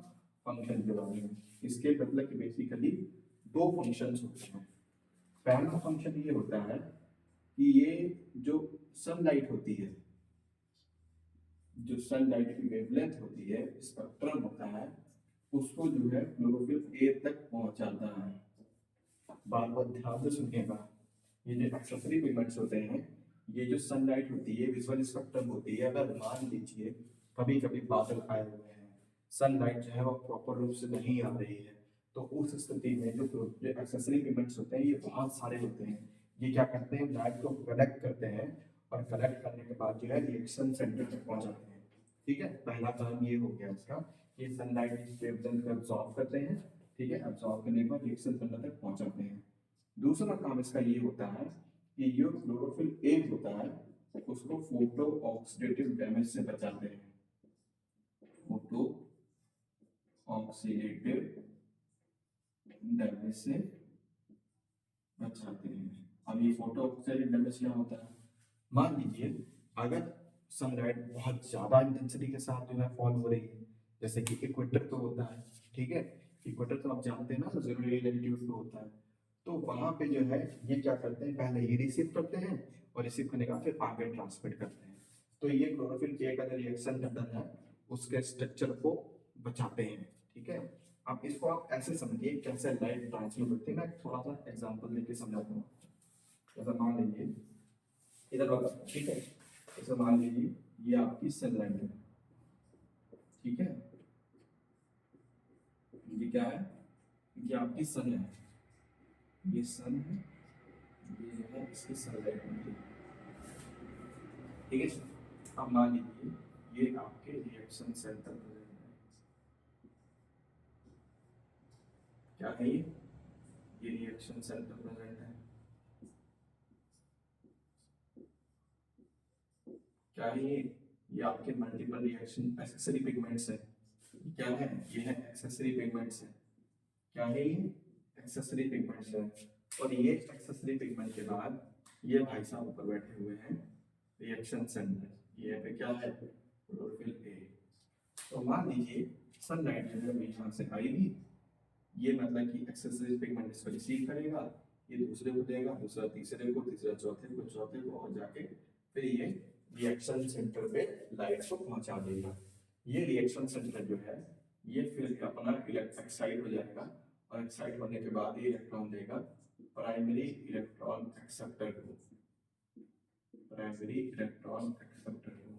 फंक्शन के बारे में। इसके मतलब कि बेसिकली दो फंक्शंस होते हैं। पहला फंक्शन ये होता है कि ये जो सनलाइट होती है, जो सनलाइट की वेवलेंथ होती है, स्पेक्ट्रम होता है, उसको जो है क्लोरोफिल ए तक पहुंचाता है। बार बार ध्यान से सुनिएगा, ये जो एक्सेसरी पिगमेंट्स होते हैं, ये जो सनलाइट होती है, विजुअल स्पेक्ट्रम होती है, अगर मान लीजिए कभी कभी बादल आए हुए हैं, सनलाइट जो है वो प्रॉपर रूप से नहीं आ रही है, तो उस स्थिति में जो एक्सेसरी पिगमेंट्स होते हैं ये बहुत सारे होते हैं। ये क्या करते हैं, लाइट को कलेक्ट करते हैं, और कलेक्ट करने के बाद जो है रिएक्शन सेंटर तक पहुंचाते हैं। ठीक है, पहला काम ये हो गया इसका, ये सनलाइट की वेवलेंथ को एब्जॉर्ब करते हैं। ठीक है, एब्जॉर्ब करने के बाद रिएक्शन सेंटर तक पहुंचाते हैं। दूसरा काम इसका ये होता है कि जो क्लोरोफिल ए होता है उसको फोटो ऑक्सीडेटिव डैमेज से बचाते हैं। फोटो ऑक्सीडेटिव डैमेज से बचाते हैं। अब ये फोटो ऑक्सीडेटिव डैमेज क्या होता है, मान लीजिए अगर सनलाइट बहुत ज्यादा इंटेंसिटी के साथ जो है फॉल हो रही है, जैसे कि इक्वेटर पे होता है। ठीक है, इक्वेटर तो आप जानते हैं ना, तो जीरो लैटिट्यूड पे होता है। तो वहां पे जो है ये क्या करते हैं, पहले ये रिसीव करते हैं, और रिसीव करने के बाद फिर आगे ट्रांसमिट करते हैं। तो ये क्लोरोफिल ए का जो रिएक्शन पैटर्न है उसके स्ट्रक्चर को बचाते हैं। ठीक है, अब इसको आप ऐसे समझिए कैसे लाइट ट्रांसमिट होती है। मैं थोड़ा सा एग्जांपल लेके समझाता हूँ। जैसा मान लीजिए इधर वाला, ठीक है, जैसे मान लीजिए ये आपकी सनलाइट है। ठीक है, ये क्या है, ये आपकी सन है, ये सन है, ये जो है इसकी सनलाइट होती है। ठीक है, अब मान लीजिए ये आपके रिएक्शन सेंटर पर है। क्या है ये रिएक्शन सेंटर प्रेजेंट है। क्या है ये आपके मल्टीपल रिएक्शन एक्सेसरी पिगमेंट्स है। क्या है, ये है एक्सेसरी पिगमेंट्स है। क्या है ये, एक्सेसरी पिगमेंट्स है। और ये एक्सेसरी पिगमेंट के बाद ये भाई साहब ऊपर बैठे हुए हैं रिएक्शन सेंटर, ये पे क्या है, क्लोरोफिल ए। तो मान लीजिए सनलाइट जो है यहाँ से आएगी, ये मतलब कि एक्सेसरी पिगमेंट इसको रिसीव करेगा, ये दूसरे को देगा, दूसरा तीसरे को, तीसरा चौथे को, चौथे को, और जाके फिर ये रिएक्शन सेंटर पे लाइट को पहुंचा देगा। ये रिएक्शन सेंटर जो है ये फिर अपना एक्साइट हो जाएगा, और एक्साइट होने के बाद ये इलेक्ट्रॉन देगा प्राइमरी इलेक्ट्रॉन एक्सेप्टर को, प्राइमरी इलेक्ट्रॉन एक्सेप्टर को।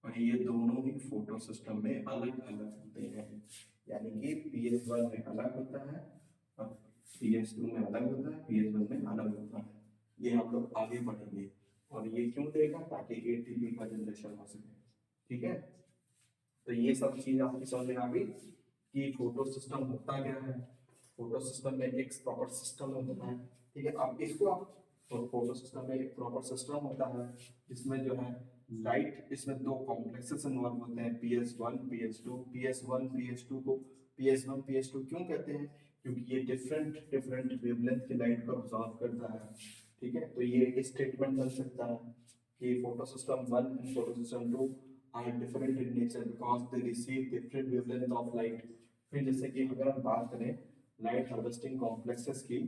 और ये दोनों ही फोटो सिस्टम में अलग अलग होते हैं, यानी कि PS1 में अलग होता है और PS2 में अलग होता है, PS1 में अलग होता है। ये हम लोग आगे बढ़ेंगे। और ये क्यों देगा, ताकि ATP का जनरेशन हो सके। ठीक है, तो ये सब चीज आपकी समझ में आ गई कि फोटो सिस्टम होता क्या है। फोटो सिस्टम में एक प्रॉपर सिस्टम होता है। ठीक है, अब इसको आप, तो फोटो सिस्टम में एक प्रॉपर सिस्टम होता है जिसमें जो है लाइट, इसमें दो कॉम्प्लेक्सेस इन्वॉल्व होते हैं, PS1 PS2। PS1 PS2 को PS1 PS2 क्यों कहते हैं, क्योंकि ये डिफरेंट डिफरेंट वेवलेंथ की लाइट को ऑब्जॉर्व करता है। ठीक है, तो ये स्टेटमेंट बन सकता है कि photo system 1 and photo system 2 are different in nature because they receive different wavelength of light। फिर जैसे कि अगर हम बात करें लाइट हार्वेस्टिंग कॉम्प्लेक्सेस की,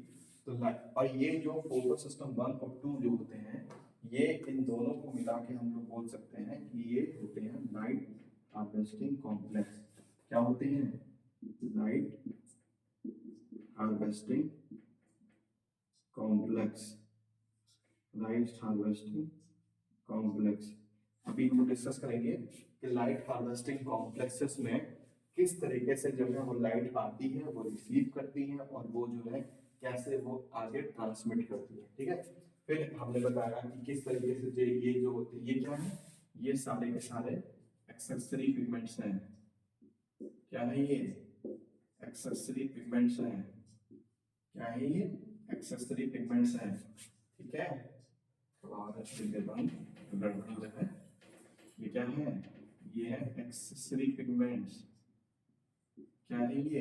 तो और ये जो फोटो सिस्टम 1 और 2 जो होते हैं, ये इन दोनों को मिला के हम लोग बोल सकते हैं कि ये होते हैं लाइट हार्वेस्टिंग कॉम्प्लेक्स। क्या होते हैं, light harvesting complex, light harvesting complex. अभी हम डिस्कस करेंगे कि लाइट हार्वेस्टिंग कॉम्प्लेक्सेस में किस तरीके से जो है वो लाइट आती है, वो रिसीव करती है, और वो जो है कैसे वो आगे ट्रांसमिट करती है। ठीक है, फिर हमने बताया कि किस तरीके से ये जो होते हैं, ये क्या है, ये सारे के सारे एक्सेसरी पिगमेंट्स हैं। क्या है ये, एक्सेसरी पिगमेंट्स हैं। क्या है ये, एक्सेसरी पिगमेंट्स हैं। ठीक है, थोड़ा और अच्छे से गड़बड़ी है। ये क्या है, ये है एक्सेसरी पिगमेंट्स। क्या है ये,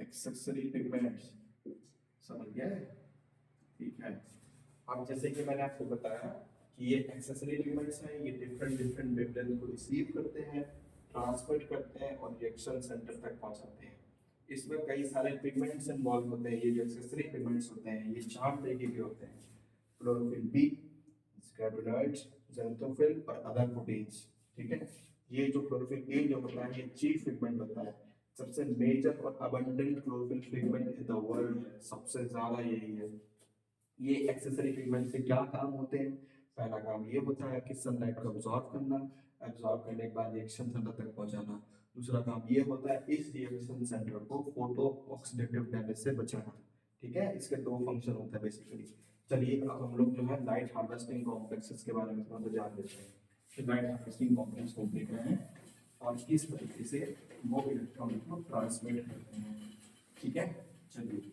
एक्सेसरी पिगमेंट्स। समझ गए, ठीक है। अब जैसे कि मैंने आपको बताया कि ये एक्सेसरी पिगमेंट्स हैं, ये डिफरेंट डिफरेंट वेवलेंथ को रिसीव करते हैं, ट्रांसमिट करते हैं और रिएक्शन सेंटर तक पहुंचाते हैं। इसमें कई सारे पिगमेंट्स इन्वॉल्व होते हैं। ये जो एक्सेसरी पिगमेंट्स होते हैं ये 4 तरीके के होते हैं, क्लोरोफिल बी, स्कैपुलॉइड्स, ज़ैंथोफिल और अदर प्रोटीन्स। ठीक है, ये जो क्लोरोफिल ए जो होता है ये चीफ पिगमेंट होता है, सबसे मेजर और abundant chlorophyll pigment in the world, सबसे ज्यादा यही है। ये एक्सेसरी पिगमेंट से क्या काम होते हैं? पहला काम ये होता है कि सनलाइट को अब्सॉर्ब करना, अब्सॉर्ब करने के बाद रिएक्शन सेंटर तक पहुंचाना। दूसरा काम ये होता है इस रिएक्शन सेंटर को फोटो ऑक्सीडेटिव डैमेज से बचाना। ठीक है, इसके 2 फंक्शन होता है बेसिकली। चलिए अब हम लोग जो है लाइट हार्वेस्टिंग कॉम्प्लेक्सेस के बारे में थोड़ा सा जान लेते हैं कि लाइट हार्वेस्टिंग कॉम्प्लेक्स को देख रहे हैं और किस तरीके से वो इलेक्ट्रॉन को ट्रांसमिट करते हैं। ठीक है, चलिए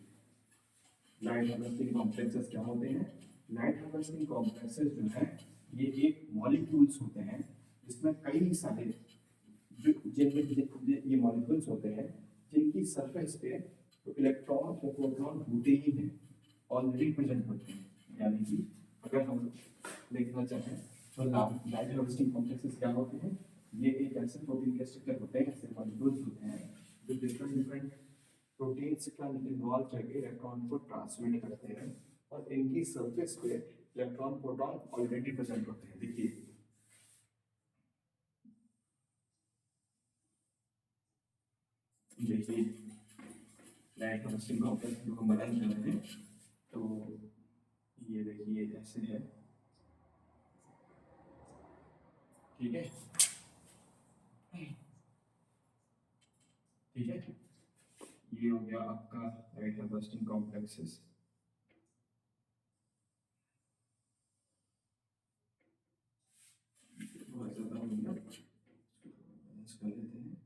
लाइट हार्वेस्टिंग कॉम्प्लेक्सेस क्या होते हैं? लाइट हार्वेस्टिंग कॉम्प्लेक्सेस जो है ये एक मॉलिक्यूल्स होते हैं जिसमें कई सारे जिनमें ये मॉलिक्यूल्स होते हैं जिनकी सरफेस पे तो इलेक्ट्रॉन और प्रोटॉन होते ही हैं, ऑलरेडी प्रेजेंट होते हैं। यानी कि अगर हम देखना चाहें तो लाइट हार्वेस्टिंग कॉम्प्लेक्सेस क्या होते हैं? ये एक ऐसे प्रोटीन के स्ट्रक्चर होते हैं, ऐसे मॉलिक्यूल्स होते हैं जो डिफरेंट डिफरेंट प्रोटीन्स का इन्वॉल्व करके इलेक्ट्रॉन को ट्रांसमिट करते हैं और इनकी सरफेस पे इलेक्ट्रॉन प्रोटॉन ऑलरेडी प्रेजेंट होते हैं। देखिए देखिए लाइट हार्वेस्टिंग कॉम्प्लेक्स जो हम बनाने जा रहे हैं तो ये देखिए ऐसे है। ठीक है, ठीक है, ये हो गया आपका लाइट हार्वेस्टिंग कॉम्प्लेक्सेस। बहुत ज़्यादा हो गया, बैलेंस कर लेते हैं।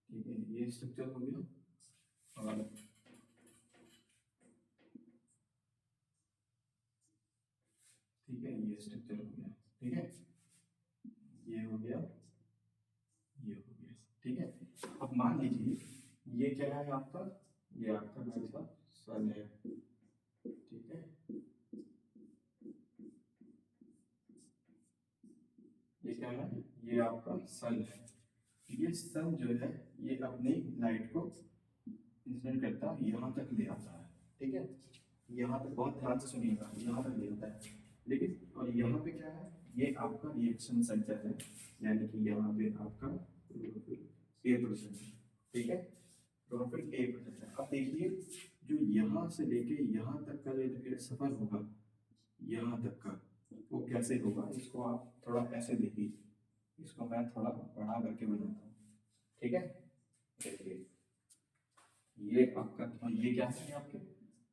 ठीक है, ये स्ट्रक्चर हो गया और ठीक है ये स्ट्रक्चर हो गया। ठीक है, ये हो गया, ये हो गया। ठीक है, अब मान लीजिए ये क्या है आपका, ये आपका भाई साहब सन है। ठीक है, ये क्या है? ये आपका सन है। ये सन जो है ये अपनी लाइट को इंसिडेंट करता है, यहाँ तक ले आता है। ठीक है, यहाँ तक बहुत ध्यान से सुनिएगा, यहाँ तक ले आता है। लेकिन और यहाँ पे क्या है? ये आपका रिएक्शन सेंटर है, यानी कि यहाँ पे आपका ए परसेंट है। ठीक है, क्लोरोफिल ए परसेंट है। अब देखिए जो यहाँ से लेके यहाँ तक का जो सफर होगा यहाँ तक का, वो कैसे होगा इसको आप थोड़ा ऐसे देखिए। इसको मैं थोड़ा बड़ा करके बनाता हूँ। ठीक है, देखिए ये आपका ये क्या है आपके,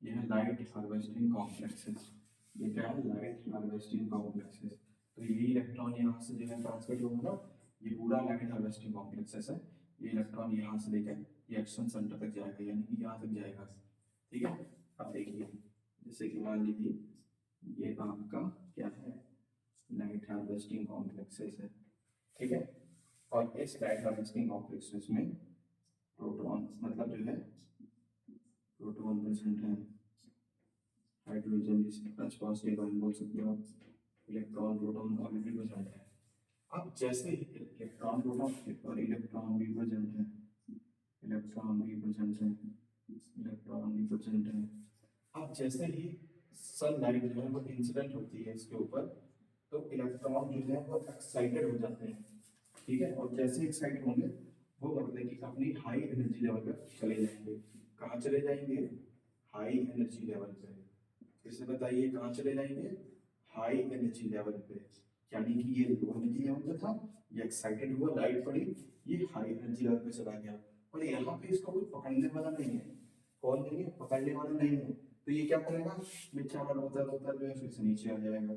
ये है लाइट हार्वेस्टिंग कॉम्प्लेक्सेस। ये क्या है? Light harvesting complexes. तो ये इलेक्ट्रॉन यहाँ से जो है ट्रांसमिट होगा ना, ये पूरा लाइट हार्वेस्टिंग कॉम्प्लेक्सेस है। ये इलेक्ट्रॉन यहाँ से लेकर रिएक्शन सेंटर तक जाएगा, यानी कि यहाँ तक जाएगा। ठीक है, अब देखिए जैसे कि मान लीजिए ये आपका क्या है? लाइट हार्वेस्टिंग कॉम्प्लेक्सेस है। ठीक है, और इस लाइट हार्वेस्टिंग कॉम्प्लेक्सेस में प्रोटॉन मतलब जो है प्रोटॉन प्रेजेंट है, हाइड्रोजन जिसे प्लस पॉजिटिव आयन बोल सकते हो, इलेक्ट्रॉन प्रोटॉन ऑलरेडी प्रेजेंट है। अब जैसे ही इलेक्ट्रॉन प्रोटॉन और इलेक्ट्रॉन भी प्रेजेंट है, इलेक्ट्रॉन भी प्रेजेंट है, इलेक्ट्रॉन भी प्रेजेंट है। अब जैसे ही सनलाइट जो है वो इंसिडेंट होती है इसके ऊपर, तो इलेक्ट्रॉन जो है वो एक्साइटेड हो जाते हैं। ठीक है, और जैसे एक्साइट होंगे वो मतलब कि अपनी हाई एनर्जी लेवल पर चले जाएंगे। कहाँ चले जाएंगे? हाई एनर्जी लेवल पे। फिर से बताइए कहाँ चले जाएंगे? हाई एनर्जी लेवल पे। यानी कि ये लो एनर्जी लेवल पे था, ये एक्साइटेड हुआ, लाइट पड़ी, ये हाई एनर्जी लेवल पे चला गया। और यहाँ पे इसको कोई पकड़ने वाला नहीं है। कौन नहीं है? पकड़ने वाला नहीं है। तो ये क्या करेगा? बेचारा रोता रोता जो है फिर से नीचे आ जाएगा।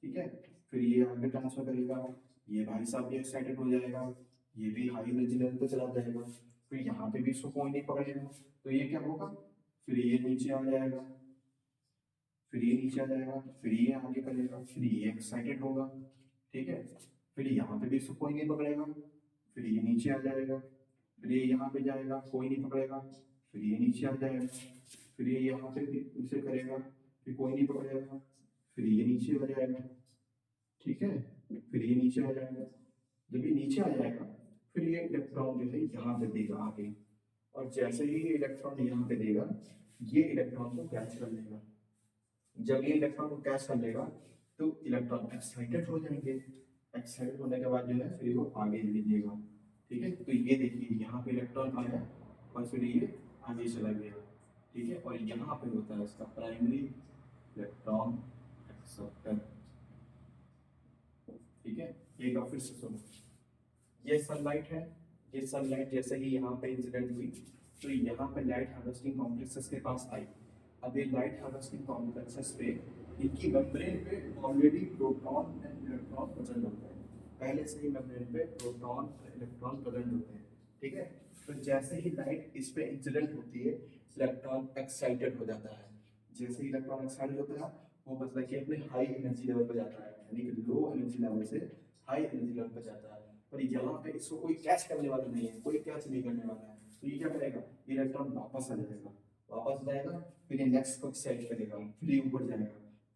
ठीक है, फिर ये आगे ट्रांसफर करेगा, ये भाई साहब भी एक्साइटेड हो जाएगा, ये भी हाई एनर्जी लेवल पे चला जाएगा। फिर यहाँ पे भी इसको कोई नहीं पकड़ेगा, तो ये क्या होगा? फिर ये नीचे आ जाएगा, फिर ये नीचे आ जाएगा, फिर ये आगे करेगा, फिर ये एक्साइटेड होगा। ठीक है, फिर यहाँ पे भी इसको कोई नहीं पकड़ेगा, फिर ये नीचे आ जाएगा, फिर ये यहाँ पे जाएगा, कोई नहीं पकड़ेगा, फिर ये नीचे आ जाएगा, फिर ये यहाँ पे भी इसे करेगा, फिर कोई नहीं पकड़ेगा, फिर ये नीचे आ जाएगा, ठीक है, फिर ये नीचे आ जाएगा। जब ये नीचे आ जाएगा फिर ये इलेक्ट्रॉन जो है यहाँ पे देगा आगे, और जैसे ही ये इलेक्ट्रॉन यहाँ पे देगा ये इलेक्ट्रॉन को कैच कर लेगा। जब ये इलेक्ट्रॉन को कैच कर लेगा तो इलेक्ट्रॉन एक्साइटेड हो जाएंगे, एक्साइटेड होने के बाद जो है फिर वो आगे भेजेगा, ठीक है। तो ये देखिए यहाँ पे इलेक्ट्रॉन आया और फिर ये आगे चला गया, ठीक है। और यहाँ पे होता है इसका प्राइमरी इलेक्ट्रॉन एक्सेप्टर, ठीक है। एक बार फिर से सुनो, ये सनलाइट है, ये सनलाइट जैसे ही यहाँ पे इंसिडेंट हुई तो यहाँ पे लाइट हार्वेस्टिंग कॉम्प्लेक्सेस के पास आई। अब ये लाइट हार्वेस्टिंग कॉम्प्लेक्सेस पे इनकी मेम्ब्रेन पे already proton and electron present होते हैं, पहले से ही मेम्ब्रेन पे प्रोटॉन और इलेक्ट्रॉन प्रेजेंट होते हैं, ठीक है। तो जैसे ही लाइट इस पे इंसिडेंट होती है इलेक्ट्रॉन एक्साइटेड हो जाता है। जैसे ही इलेक्ट्रॉन एक्साइटेड होता है वो मतलब कि अपने हाई एनर्जी लेवल पर जाता है, यानी कि लो एनर्जी लेवल से हाई एनर्जी लेवल पर जाता है। पर यहाँ पे इसको कोई कैच करने वाला नहीं है, कोई कैच नहीं करने वाला है। तो ये क्या करेगा, इलेक्ट्रॉन वापस आ जाएगा, वापस जाएगा, फिर ये नेक्स्ट को एक्साइट करेगा, फिर ये ऊपर जाएगा,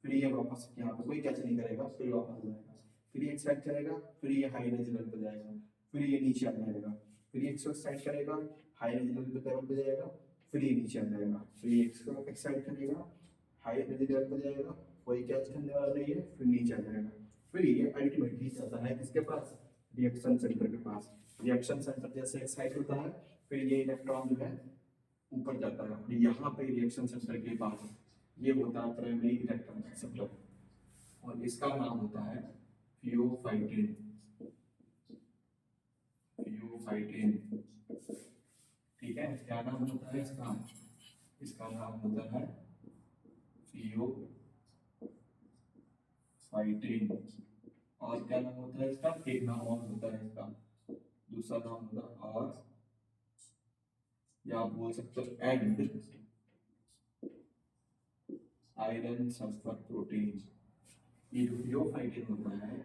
फिर ये वापस यहाँ पे कोई कैच नहीं करेगा, फिर वापस जाएगा, फिर ये एक्साइट करेगा, फिर ये हाई एनर्जी लेवल पर जाएगा, फिर ये नीचे आ जाएगा, फिर ये एक्साइट करेगा, हाई एनर्जी लेवल पर जाएगा, फिर ये नीचे आ जाएगा, फिर ये एक्साइट करेगा, हाई एनर्जी लेवल पर जाएगा, कोई कैच करने वाला नहीं है, फिर नीचे आ जाएगा। फिर ये अल्टीमेटली जाता है किसके पास, रिएक्शन सेंटर के पास। रिएक्शन सेंटर जैसे एक्साइट होता है फिर ये इलेक्ट्रॉन जो है ऊपर जाता है, और यहाँ पे रिएक्शन सेंटर के पास ये होता है प्राइमरी इलेक्ट्रॉन एक्सेप्टर, और इसका नाम होता है फियोफाइटिन, फियोफाइटिन, ठीक है। क्या नाम होता है इसका, इसका नाम होता है फियोफाइटिन। और क्या नाम होता है इसका, एक नाम और होता है इसका, दूसरा नाम होता है और, या आप बोल सकते हो एंड आयरन सल्फर प्रोटीन। ये जो फियोफाइटिन होता है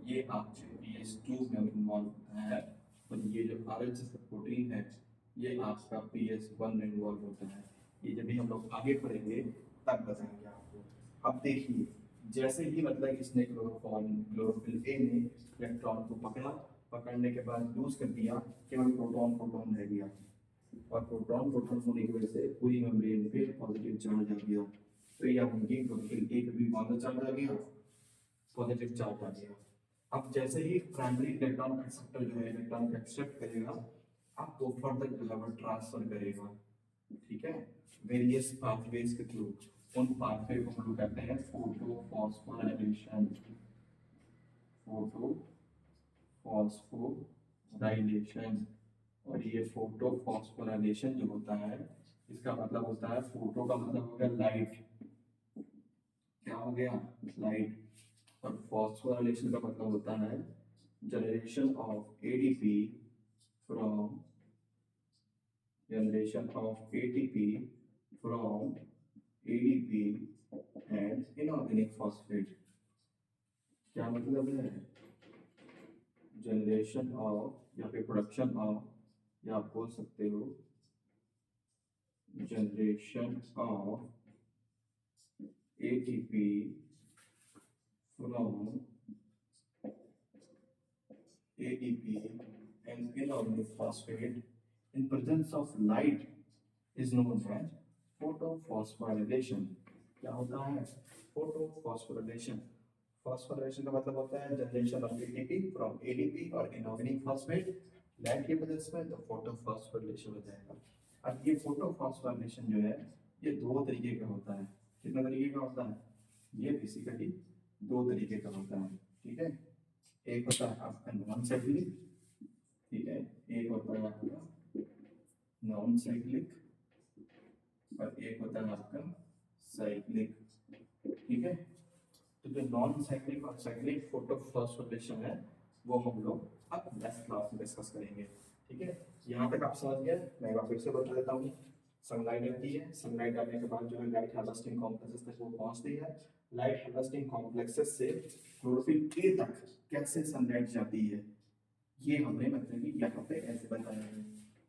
ये आपके pH2 में इन्वॉल्व होता है, और ये जो आयरन सल्फर प्रोटीन है ये आपका pH1 में इन्वॉल्व होता है। ये जब भी हम लोग आगे पढ़ेंगे तब बताएंगे आपको। अब देखिए जैसे ही मतलब इसने क्लोरोफिल ए ने इलेक्ट्रॉन को पकड़ा, पकड़ने के बाद यूज कर दिया, केवल प्रोटॉन प्रोटॉन रह गया, और प्रोटॉन प्रोटॉन होने की वजह से पूरी मेम्ब्रेन पे पॉजिटिव चार्ज आ गया। तो यह होंगे क्लोरोफिल ए पे भी पॉजिटिव चार्ज आ गया, पॉजिटिव चार्ज आ गया। अब जैसे ही प्राइमरी इलेक्ट्रॉन एक्सेप्टर जो है इलेक्ट्रॉन को एक्सेप्ट करेगा, आपको फर्दर लेवल ट्रांसफर करेगा, ठीक है, वेरियस पाथवेज के थ्रू। उन पाथवे को हम लोग कहते हैं फोटोफॉस्फोराइलेशन, फोटोफॉस्फोराइलेशन। और ये फोटोफॉस्फोराइलेशन जो होता है इसका मतलब होता है, फोटो का मतलब हो गया लाइट, क्या हो गया, लाइट, और फॉस्फोराइलेशन का मतलब होता है generation of ATP from, generation of ATP from ADP and inorganic phosphate. क्या मतलब है, जनरेशन ऑफ या फिर प्रोडक्शन ऑफ, या आप बोल सकते हो generation of ATP from ADP and inorganic phosphate in presence of light is known as photosphorylation। क्या होता है, photosphorylation। phosphorylation का मतलब होता है generation of ATP from ADP और inorganic phosphate, लाइट की वजह से तो photosphorylation हो जाएगा। अब ये photosphorylation जो है ये दो तरीके का होता है। कितना तरीके का होता है, ये बेसिकली दो तरीके का होता है, ठीक है। एक होता है आपका नॉन साइक्लिक, ठीक है, एक होता है आपका नॉन साइक्लिक, और एक होता है आपका साइक्लिक, ठीक है। तो जो नॉन साइक्लिक और साइक्लिक फोटोफॉस्फोराइलेशन है वो हम लोग अब नेक्स्ट क्लास में डिस्कस करेंगे, ठीक है। यहाँ तक आप समझ गए, मैं एक बार फिर से बता देता हूँ। सनलाइट आती है, सनलाइट आने के बाद जो है लाइट हार्वेस्टिंग कॉम्प्लेक्सेस तक वो पहुँचती है, लाइट हार्वेस्टिंग कॉम्प्लेक्सेस से क्लोरोफिल ए तक कैसे सनलाइट जाती है ये हमने मतलब कि यहाँ पे ऐसे बताया है।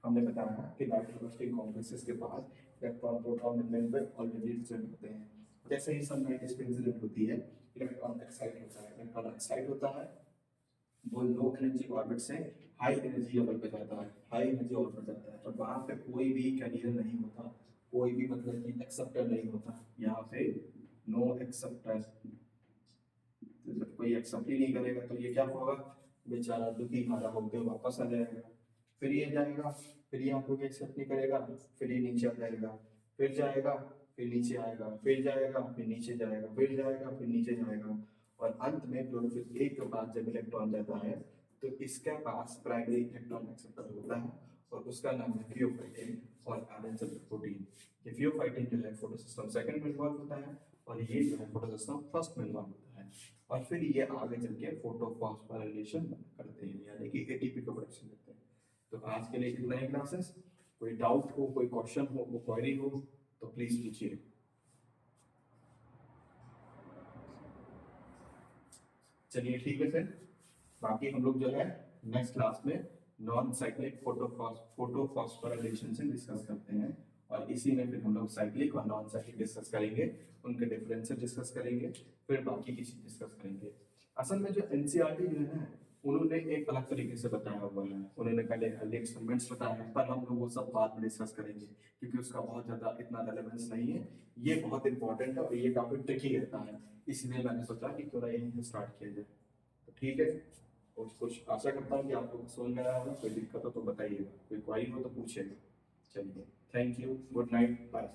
हमने बताया कि लाइट हार्वेस्टिंग कॉम्प्लेक्सेस के पास इलेक्ट्रॉन प्रोटॉन मेम्ब्रेन पे ऑलरेडी प्रेजेंट होते हैं, जैसे ही सनलाइट इस पे इंसिडेंट होती है, इलेक्ट्रॉन एक्साइट होता है, इलेक्ट्रॉन एक्साइट होता है, वो लो एनर्जी ऑर्बिट से हाई एनर्जी ऑर्बिट पे जाता है, हाई एनर्जी ऑर्बिट जाता है, और वहां पे कोई भी कैरियर नहीं होता, कोई भी मतलब कि एक्सेप्टर नहीं होता, यहाँ पे नो एक्सेप्टर, तो जब कोई एक्सेप्ट ही नहीं करेगा तो ये क्या होगा, बेचारा दुखी हारा होकर वापस आ जाएगा, फिर ये जाएगा, फिर यहाँ कोई एक्सेप्ट नहीं करेगा, फिर ये नीचे आ जाएगा, फिर जाएगा, फिर नीचे आएगा, फिर जाएगा, फिर नीचे जाएगा, फिर जाएगा, फिर नीचे जाएगा, और अंत में क्लोरोफिल एक के पास जब इलेक्ट्रॉन जाता है तो इसके पास प्राइमरी इलेक्ट्रॉन एक्सेप्टर होता है, और उसका नाम है थियोफाइटिन और एडेंसल प्रोटीन। ये थियोफाइटिन जो है फोटोसिस्टम सेकंड में इन्वॉल्व होता है, और ये जो है फोटोसिस्टम फर्स्ट में इन्वॉल्व होता है, और फिर ये आगे चल के फोटोफॉस्फोराइलेशन करते हैं, यानी कि एटीपी का प्रोडक्शन करते हैं। तो आज के लिए इतना ही क्लासेस, कोई डाउट हो, कोई क्वेश्चन हो, कोई क्वेरी हो तो प्लीज पूछिए। चलिए ठीक है, फिर बाकी हम लोग जो है नेक्स्ट क्लास में नॉन साइक्लिक फोटोफॉस्फोराइलेशन से डिस्कस करते हैं, और इसी में फिर हम लोग साइक्लिक और नॉन साइक्लिक डिस्कस करेंगे, उनके डिफरेंसेस डिस्कस करेंगे, फिर बाकी की चीज डिस्कस करेंगे। असल में जो एनसीईआरटी जो है उन्होंने एक अलग तरीके से बताया हुआ है, उन्होंने पहले अर्ली एक्सपेरिमेंट्स बताया है, पर हम लोग वो सब बाद में डिस्कस करेंगे क्योंकि उसका बहुत ज्यादा इतना रेलेवेंस नहीं है, ये बहुत इंपॉर्टेंट है और ये काफी ट्रिकी रहता है, इसलिए मैंने सोचा कि क्यों ना यहीं से स्टार्ट किया जाए। तो ठीक है, और कुछ आशा करता हूँ कि आपको समझ में आया होगा, कोई दिक्कत हो तो बताइएगा, कोई क्वारी हो तो पूछिएगा। चलिए, thank you, good night, bye.